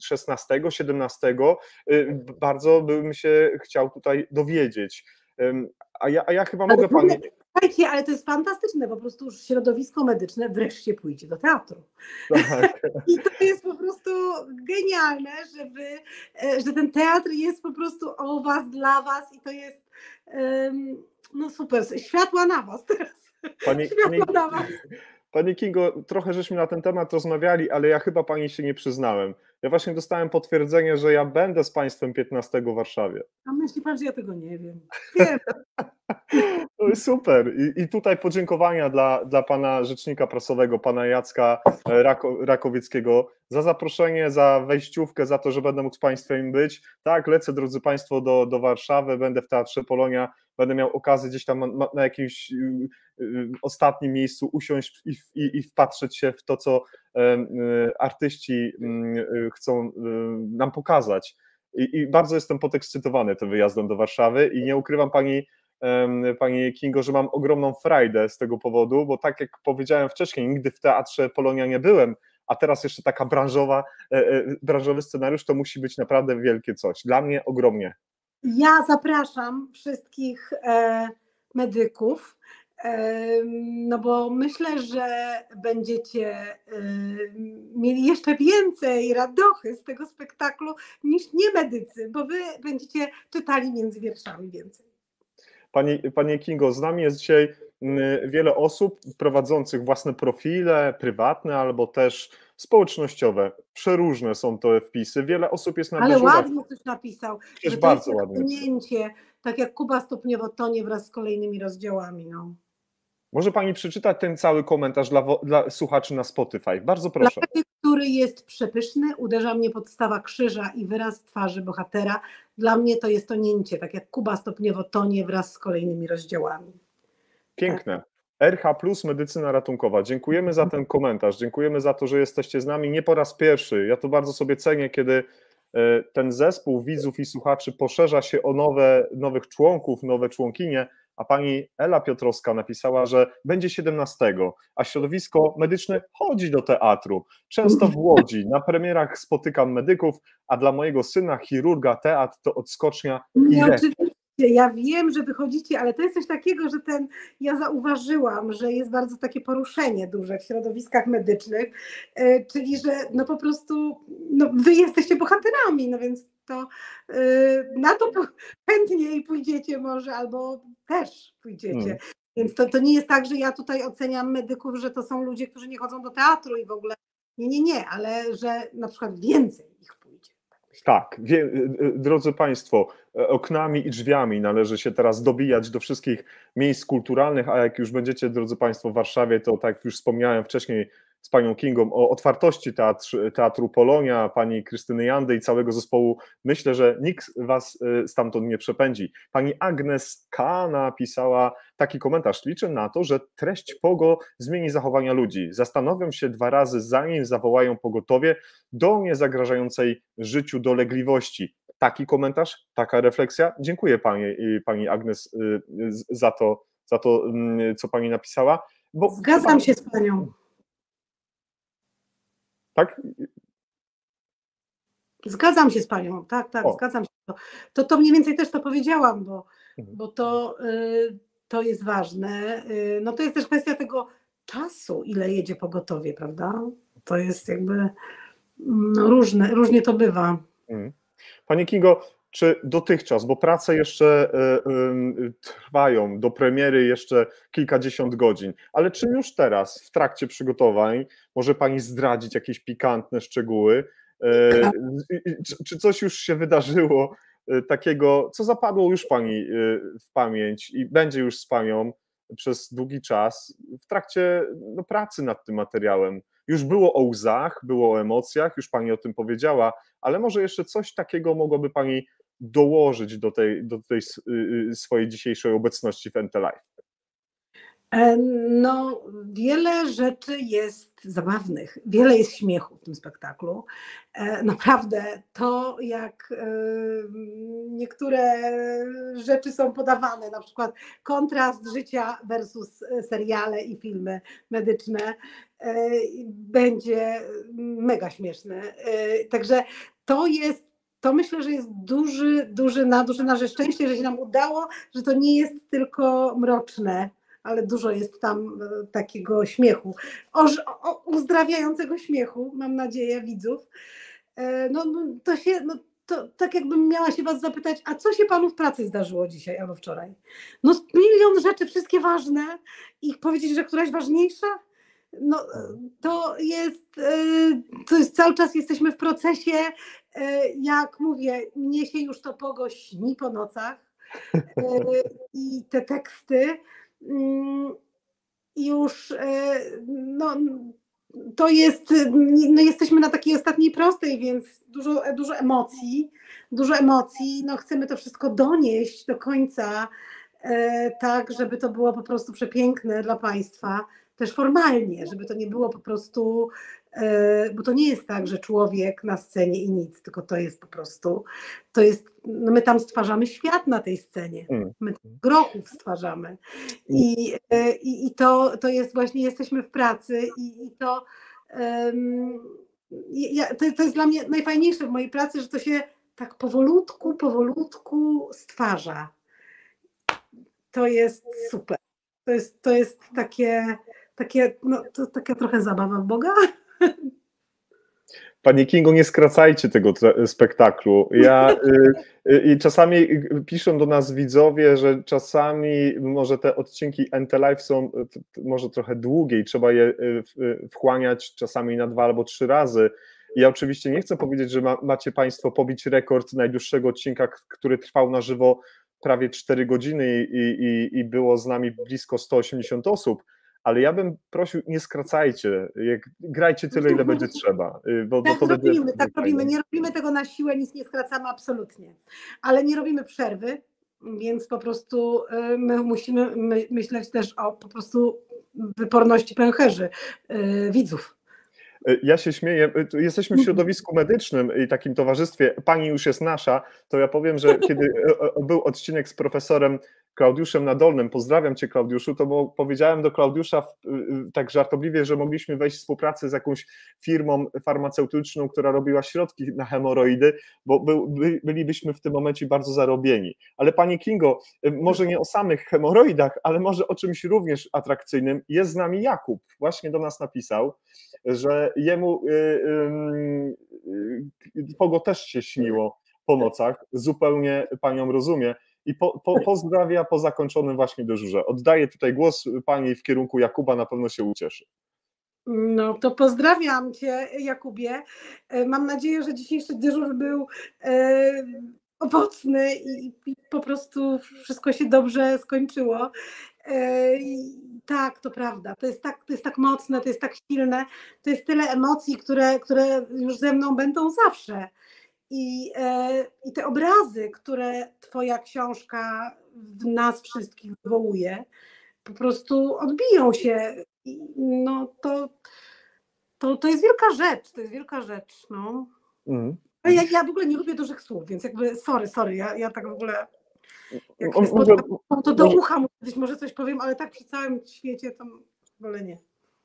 16, 17. Bardzo bym się chciał tutaj dowiedzieć. A ja chyba mogę pani... Słuchajcie, ale to jest fantastyczne, po prostu już środowisko medyczne wreszcie pójdzie do teatru. Tak. I to jest po prostu genialne, że ten teatr jest po prostu o was, dla was i to jest no super, światła na was teraz. Pani Kingo, trochę żeśmy na ten temat rozmawiali, ale ja chyba pani się nie przyznałem. Ja właśnie dostałem potwierdzenie, że ja będę z państwem 15 w Warszawie. A myśli pan, że ja tego nie wiem? Wiem. To jest super. I tutaj podziękowania dla pana rzecznika prasowego, pana Jacka Rakowieckiego za zaproszenie, za wejściówkę, za to, że będę mógł z państwem być. Tak, lecę, drodzy państwo, do Warszawy, będę w Teatrze Polonia, będę miał okazję gdzieś tam na jakimś ostatnim miejscu usiąść i wpatrzeć się w to, co artyści chcą nam pokazać. I bardzo jestem podekscytowany tym wyjazdem do Warszawy i nie ukrywam pani Kingo, że mam ogromną frajdę z tego powodu, bo tak jak powiedziałem wcześniej, nigdy w Teatrze Polonia nie byłem, a teraz jeszcze taka branżowy scenariusz, to musi być naprawdę wielkie coś. Dla mnie ogromnie. Ja zapraszam wszystkich medyków, no bo myślę, że będziecie mieli jeszcze więcej radochy z tego spektaklu niż nie medycy, bo wy będziecie czytali między wierszami więcej. Pani Kingo, z nami jest dzisiaj wiele osób prowadzących własne profile prywatne albo też społecznościowe. Przeróżne są to wpisy. Wiele osób jest na dyżurach. Ale ładnie coś napisał, że to bardzo jest ładnie. płynięcie, tak jak Kuba stopniowo tonie wraz z kolejnymi rozdziałami. No. Może pani przeczytać ten cały komentarz dla słuchaczy na Spotify? Bardzo proszę. Dla tych, który jest przepyszny, uderza mnie podstawa krzyża i wyraz twarzy bohatera. Dla mnie to jest tonięcie, tak jak Kuba stopniowo tonie wraz z kolejnymi rozdziałami. Piękne. RH plus Medycyna Ratunkowa. Dziękujemy za ten komentarz, dziękujemy za to, że jesteście z nami nie po raz pierwszy. Ja to bardzo sobie cenię, kiedy ten zespół widzów i słuchaczy poszerza się o nowych członków, nowe członkinie, a pani Ela Piotrowska napisała, że będzie 17, a środowisko medyczne chodzi do teatru. Często w Łodzi, na premierach spotykam medyków, a dla mojego syna, chirurga, teatr to odskocznia. Oczywiście, ja wiem, że wychodzicie, ale to jest coś takiego, że ja zauważyłam, że jest bardzo takie poruszenie duże w środowiskach medycznych, czyli że no po prostu wy jesteście bohaterami, no więc to na to chętniej pójdziecie może, albo też pójdziecie. Więc to nie jest tak, że ja tutaj oceniam medyków, że to są ludzie, którzy nie chodzą do teatru i w ogóle nie, ale że na przykład więcej ich pójdzie. Tak, drodzy Państwo, oknami i drzwiami należy się teraz dobijać do wszystkich miejsc kulturalnych, a jak już będziecie, drodzy Państwo, w Warszawie, to tak jak już wspomniałem wcześniej, z panią Kingą o otwartości Teatru Polonia, pani Krystyny Jandy i całego zespołu. Myślę, że nikt was stamtąd nie przepędzi. Pani Agnes K. napisała taki komentarz: liczę na to, że treść POGO zmieni zachowania ludzi. Zastanowią się 2 razy, zanim zawołają pogotowie do niezagrażającej życiu dolegliwości. Taki komentarz, taka refleksja. Dziękuję pani Agnes za to, co pani napisała. Zgadzam się z panią. Tak? Zgadzam się z panią, tak, zgadzam się. To mniej więcej też to powiedziałam, bo to jest ważne. No to jest też kwestia tego czasu, ile jedzie pogotowie, prawda? To jest jakby różnie to bywa. Pani Kingo, czy dotychczas, bo prace jeszcze trwają, do premiery jeszcze kilkadziesiąt godzin, ale czy już teraz, w trakcie przygotowań, może pani zdradzić jakieś pikantne szczegóły? Czy coś już się wydarzyło takiego, co zapadło już pani w pamięć i będzie już z panią przez długi czas w trakcie pracy nad tym materiałem? Już było o łzach, było o emocjach, już pani o tym powiedziała, ale może jeszcze coś takiego mogłaby pani dołożyć do tej swojej dzisiejszej obecności w Entelive? No, wiele rzeczy jest zabawnych, wiele jest śmiechu w tym spektaklu. Naprawdę to, jak niektóre rzeczy są podawane, na przykład kontrast życia versus seriale i filmy medyczne, będzie mega śmieszny. Także to myślę, że jest duże nasze szczęście, że się nam udało, że to nie jest tylko mroczne, ale dużo jest tam takiego śmiechu, uzdrawiającego śmiechu, mam nadzieję, widzów. To tak jakbym miała się was zapytać, a co się panu w pracy zdarzyło dzisiaj albo wczoraj? No milion rzeczy, wszystkie ważne i powiedzieć, że któraś ważniejsza? No to jest cały czas jesteśmy w procesie, jak mówię, mnie się już to POGO śni po nocach i te teksty już to jest, jesteśmy na takiej ostatniej prostej, więc dużo emocji, chcemy to wszystko donieść do końca, tak, żeby to było po prostu przepiękne dla państwa, też formalnie, żeby to nie było po prostu, bo to nie jest tak, że człowiek na scenie i nic, tylko to jest po prostu, my tam stwarzamy świat na tej scenie, my grochów stwarzamy i to jest właśnie, jesteśmy w pracy i to jest dla mnie najfajniejsze w mojej pracy, że to się tak powolutku stwarza. To jest super. To jest taka trochę zabawa w Boga. Pani Kingo, nie skracajcie tego spektaklu. I czasami piszą do nas widzowie, że czasami może te odcinki Entelive są może trochę długie i trzeba je wchłaniać czasami na 2 albo 3 razy. Ja oczywiście nie chcę powiedzieć, że macie państwo pobić rekord najdłuższego odcinka, który trwał na żywo prawie 4 godziny i było z nami blisko 180 osób, ale ja bym prosił, nie skracajcie, grajcie tyle, ile będzie trzeba. Tak robimy, nie robimy tego na siłę, nic nie skracamy absolutnie, ale nie robimy przerwy, więc po prostu my musimy myśleć też o po prostu wyporności pęcherzy, widzów. Ja się śmieję, jesteśmy w środowisku medycznym i takim towarzystwie, pani już jest nasza, to ja powiem, że kiedy był odcinek z profesorem Klaudiuszem Nadolnym, pozdrawiam cię Klaudiuszu, to powiedziałem do Klaudiusza tak żartobliwie, że mogliśmy wejść w współpracę z jakąś firmą farmaceutyczną, która robiła środki na hemoroidy, bo bylibyśmy w tym momencie bardzo zarobieni. Ale pani Kingo, może nie o samych hemoroidach, ale może o czymś również atrakcyjnym. Jest z nami Jakub, właśnie do nas napisał, że jemu POGO też się śniło po nocach, zupełnie panią rozumie i pozdrawia po zakończonym właśnie dyżurze. Oddaję tutaj głos pani w kierunku Jakuba, na pewno się ucieszy. No to pozdrawiam cię, Jakubie. Mam nadzieję, że dzisiejszy dyżur był owocny i po prostu wszystko się dobrze skończyło. tak, to prawda. To jest tak mocne, to jest tak silne, to jest tyle emocji, które już ze mną będą zawsze. I te obrazy, które twoja książka w nas wszystkich wywołuje, po prostu odbiją się. No to jest wielka rzecz, to jest wielka rzecz. No. Ale ja w ogóle nie lubię dużych słów, więc jakby sorry, ja tak w ogóle jak się spotkam, to do ucha może coś powiem, ale tak przy całym świecie to w ogóle nie.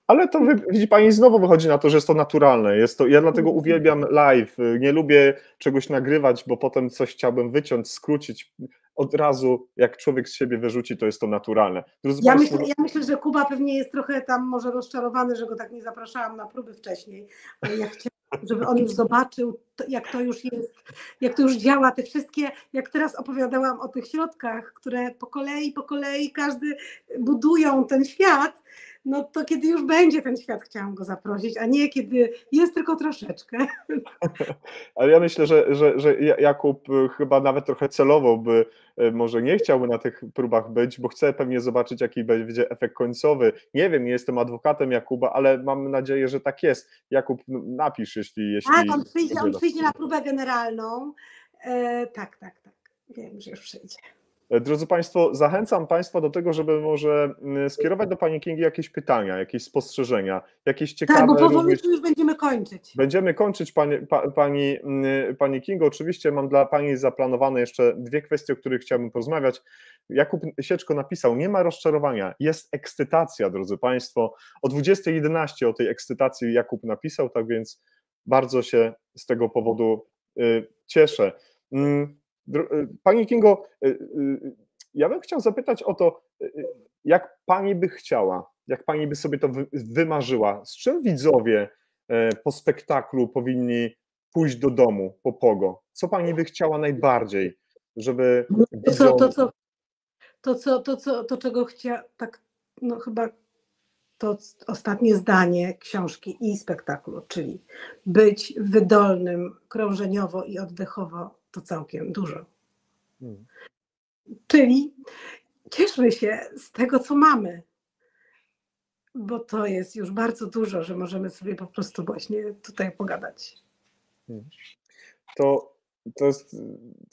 Ale to widzi pani, znowu wychodzi na to, że jest to naturalne. Ja dlatego uwielbiam live. Nie lubię czegoś nagrywać, bo potem coś chciałbym wyciąć, skrócić. Od razu, jak człowiek z siebie wyrzuci, to jest to naturalne. Ja myślę, że Kuba pewnie jest trochę tam może rozczarowany, że go tak nie zapraszałam na próby wcześniej, ale ja chciałam, żeby on już zobaczył, jak to już jest, jak to już działa, te wszystkie, jak teraz opowiadałam o tych środkach, które po kolei każdy budują ten świat, no to kiedy już będzie ten świat, chciałam go zaprosić, a nie kiedy jest tylko troszeczkę. Ale ja myślę, że Jakub chyba nawet trochę celowo by może nie chciałby na tych próbach być, bo chce pewnie zobaczyć, jaki będzie efekt końcowy. Nie wiem, nie jestem adwokatem Jakuba, ale mam nadzieję, że tak jest. Jakub, napisz, jeśli... Tak, on przyjdzie na próbę generalną. Tak. Wiem, że już przyjdzie. Drodzy Państwo, zachęcam Państwa do tego, żeby może skierować do Pani Kingi jakieś pytania, jakieś spostrzeżenia, jakieś ciekawe... Tak, bo powolutku już będziemy kończyć. Będziemy kończyć, Pani Kingo. Oczywiście mam dla Pani zaplanowane jeszcze dwie kwestie, o których chciałbym porozmawiać. Jakub Sieczko napisał, nie ma rozczarowania, jest ekscytacja, drodzy Państwo. O 20:11 o tej ekscytacji Jakub napisał, tak więc bardzo się z tego powodu cieszę. Pani Kingo, ja bym chciał zapytać o to, jak Pani by chciała, jak Pani by sobie to wymarzyła, z czym widzowie po spektaklu powinni pójść do domu po POGO? Co Pani by chciała najbardziej, żeby czego chciała, tak, no chyba to ostatnie zdanie książki i spektaklu, czyli być wydolnym krążeniowo i oddechowo, to całkiem dużo. Czyli cieszmy się z tego, co mamy, bo to jest już bardzo dużo, że możemy sobie po prostu właśnie tutaj pogadać. To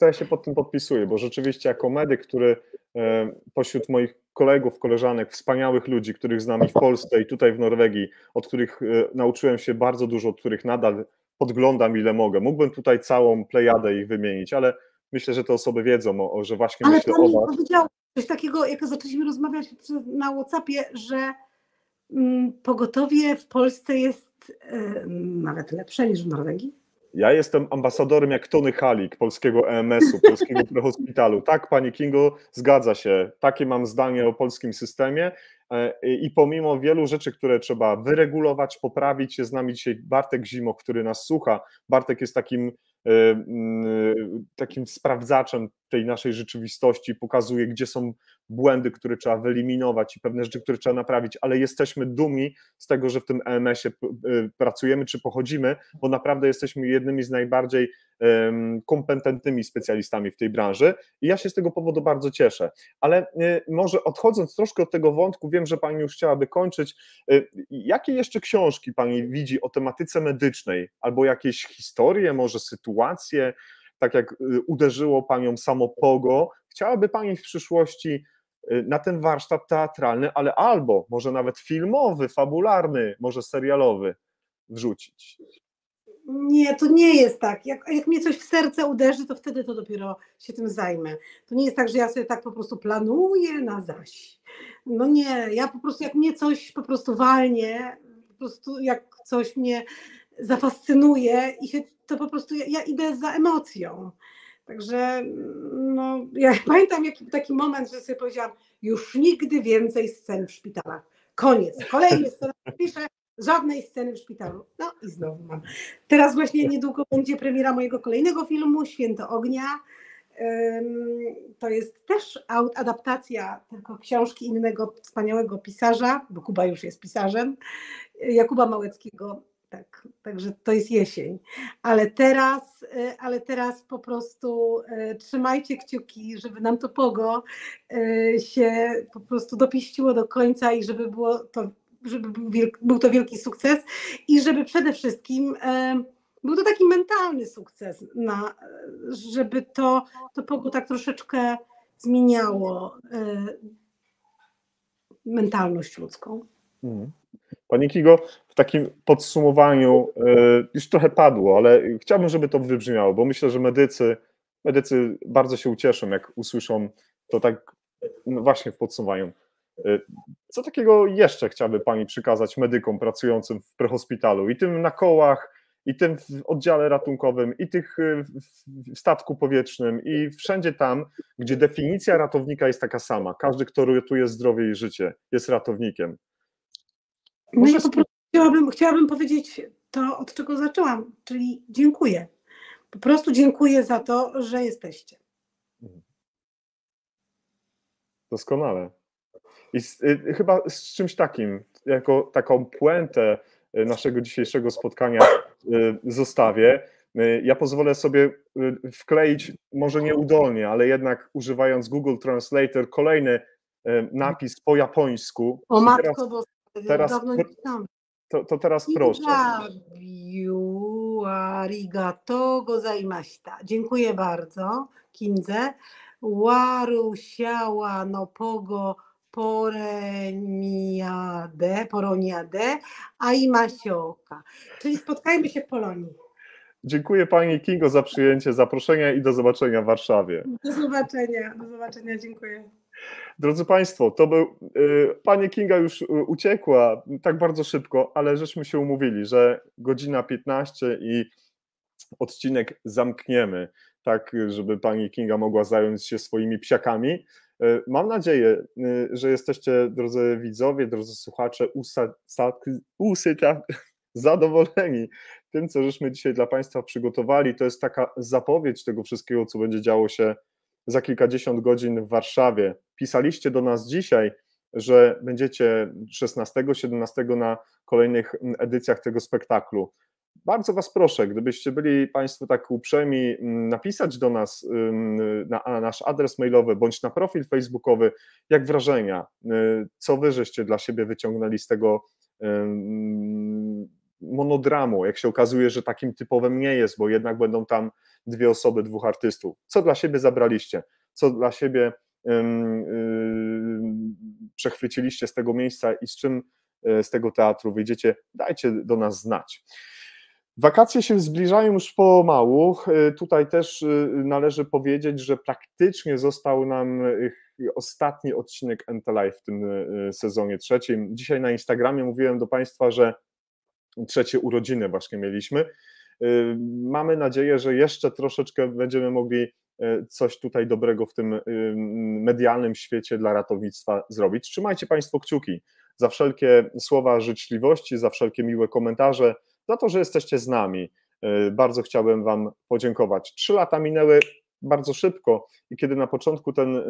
ja się pod tym podpisuję, bo rzeczywiście jako medyk, który pośród moich kolegów, koleżanek, wspaniałych ludzi, których znam i w Polsce i tutaj w Norwegii, od których nauczyłem się bardzo dużo, od których nadal podglądam ile mogę. Mógłbym tutaj całą plejadę ich wymienić, ale myślę, że te osoby wiedzą, że właśnie ale myślę o was. Ale Pan powiedział coś takiego, jak zaczęliśmy rozmawiać na WhatsAppie, że pogotowie w Polsce jest nawet lepsze niż w Norwegii? Ja jestem ambasadorem jak Tony Halik polskiego EMS-u, polskiego prehospitalu. Tak, Pani Kingo, zgadza się. Takie mam zdanie o polskim systemie i pomimo wielu rzeczy, które trzeba wyregulować, poprawić, jest z nami dzisiaj Bartek Zimoch, który nas słucha. Bartek jest takim sprawdzaczem tej naszej rzeczywistości, pokazuje, gdzie są błędy, które trzeba wyeliminować i pewne rzeczy, które trzeba naprawić, ale jesteśmy dumni z tego, że w tym EMS-ie pracujemy czy pochodzimy, bo naprawdę jesteśmy jednymi z najbardziej kompetentnymi specjalistami w tej branży i ja się z tego powodu bardzo cieszę. Ale może odchodząc troszkę od tego wątku, wiem, że Pani już chciałaby kończyć, jakie jeszcze książki Pani widzi o tematyce medycznej, albo jakieś historie, może sytuacje, tak jak uderzyło Panią samo POGO, chciałaby Pani w przyszłości na ten warsztat teatralny, ale albo może nawet filmowy, fabularny, może serialowy wrzucić? Nie, to nie jest tak. Jak mnie coś w serce uderzy, to wtedy to dopiero się tym zajmę. To nie jest tak, że ja sobie tak po prostu planuję na zaś. No nie, ja po prostu jak mnie coś po prostu walnie, po prostu jak coś mnie zafascynuje i się to po prostu ja idę za emocją. Także no, ja pamiętam taki moment, że sobie powiedziałam, już nigdy więcej scen w szpitalach. Koniec. Kolejny scen piszę, żadnej sceny w szpitalu. No i znowu mam. Teraz właśnie niedługo będzie premiera mojego kolejnego filmu, Święto Ognia. To jest też adaptacja tylko książki innego wspaniałego pisarza, bo Kuba już jest pisarzem, Jakuba Małeckiego. Tak, także to jest jesień. Ale teraz ale teraz po prostu trzymajcie kciuki, żeby nam to Pogo się po prostu dopiściło do końca i żeby było to, żeby był to wielki sukces i żeby przede wszystkim był to taki mentalny sukces, żeby to Pogo tak troszeczkę zmieniało mentalność ludzką. Pani Kigo, w takim podsumowaniu już trochę padło, ale chciałbym, żeby to wybrzmiało, bo myślę, że medycy bardzo się ucieszą, jak usłyszą to tak właśnie w podsumowaniu. Co takiego jeszcze chciałaby Pani przekazać medykom pracującym w prehospitalu i tym na kołach, i tym w oddziale ratunkowym, i tych w statku powietrznym, i wszędzie tam, gdzie definicja ratownika jest taka sama. Każdy, kto ratuje zdrowie i życie, jest ratownikiem. No ja po prostu chciałabym powiedzieć to, od czego zaczęłam, czyli dziękuję. Po prostu dziękuję za to, że jesteście. Doskonale. I chyba z czymś takim, jako taką puentę naszego dzisiejszego spotkania zostawię. Ja pozwolę sobie wkleić, może nieudolnie, ale jednak używając Google Translator, kolejny napis po japońsku. O matko, bo dawno nie czytałam. To teraz proszę. Arigato gozaimashita. Dziękuję bardzo, Kindze. Warusiała no pogo poroniade, aimasioka. Czyli spotkajmy się w Polonii. Dziękuję Pani Kingo za przyjęcie zaproszenia i do zobaczenia w Warszawie. Do zobaczenia, dziękuję. Drodzy Państwo, to był, Pani Kinga już uciekła tak bardzo szybko, ale żeśmy się umówili, że godzina 15 i odcinek zamkniemy, tak żeby Pani Kinga mogła zająć się swoimi psiakami. Mam nadzieję, że jesteście, drodzy widzowie, drodzy słuchacze, zadowoleni tym, co żeśmy dzisiaj dla Państwa przygotowali. To jest taka zapowiedź tego wszystkiego, co będzie działo się za kilkadziesiąt godzin w Warszawie. Pisaliście do nas dzisiaj, że będziecie 16-17 na kolejnych edycjach tego spektaklu. Bardzo Was proszę, gdybyście byli Państwo tak uprzejmi napisać do nas na nasz adres mailowy bądź na profil facebookowy, jak wrażenia, co Wy żeście dla siebie wyciągnęli z tego monodramu, jak się okazuje, że takim typowym nie jest, bo jednak będą tam dwie osoby, dwóch artystów. Co dla siebie zabraliście? Co dla siebie przechwyciliście z tego miejsca i z czym z tego teatru wyjdziecie? Dajcie do nas znać. Wakacje się zbliżają już pomału. Tutaj też należy powiedzieć, że praktycznie został nam ostatni odcinek Ente-Live w tym sezonie trzecim. Dzisiaj na Instagramie mówiłem do Państwa, że trzecie urodziny właśnie mieliśmy. Mamy nadzieję, że jeszcze troszeczkę będziemy mogli coś tutaj dobrego w tym medialnym świecie dla ratownictwa zrobić. Trzymajcie Państwo kciuki za wszelkie słowa życzliwości, za wszelkie miłe komentarze, za to, że jesteście z nami. Bardzo chciałbym Wam podziękować. 3 lata minęły bardzo szybko i kiedy na początku ten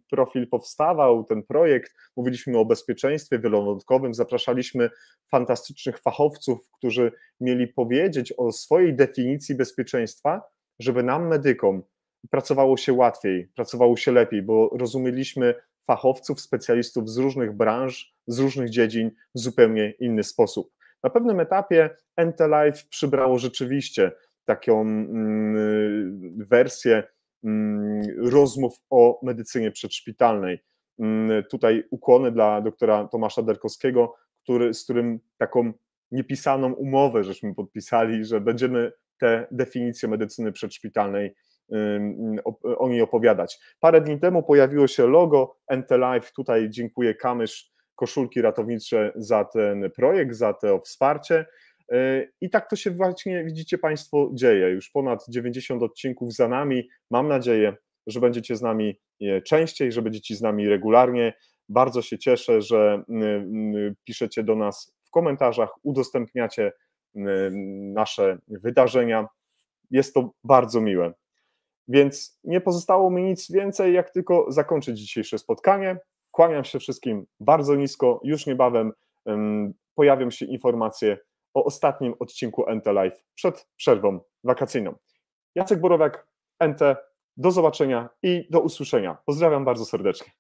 profil powstawał, ten projekt, mówiliśmy o bezpieczeństwie wielolądkowym, zapraszaliśmy fantastycznych fachowców, którzy mieli powiedzieć o swojej definicji bezpieczeństwa, żeby nam, medykom, pracowało się łatwiej, pracowało się lepiej, bo rozumieliśmy fachowców, specjalistów z różnych branż, z różnych dziedzin w zupełnie inny sposób. Na pewnym etapie Ente-Live przybrało rzeczywiście taką wersję rozmów o medycynie przedszpitalnej. Tutaj ukłony dla doktora Tomasza Derkowskiego, z którym taką niepisaną umowę żeśmy podpisali, że będziemy tę definicję medycyny przedszpitalnej o niej opowiadać. Parę dni temu pojawiło się logo Ente-Live. Tutaj dziękuję Kamysz, Koszulki Ratownicze za ten projekt, za to wsparcie. I tak to się właśnie, widzicie Państwo, dzieje. Już ponad 90 odcinków za nami. Mam nadzieję, że będziecie z nami częściej, że będziecie z nami regularnie. Bardzo się cieszę, że piszecie do nas w komentarzach, udostępniacie nasze wydarzenia. Jest to bardzo miłe. Więc nie pozostało mi nic więcej, jak tylko zakończyć dzisiejsze spotkanie. Kłaniam się wszystkim bardzo nisko. Już niebawem pojawią się informacje o ostatnim odcinku Ente-Live przed przerwą wakacyjną. Jacek Borowiak, NT. Do zobaczenia i do usłyszenia. Pozdrawiam bardzo serdecznie.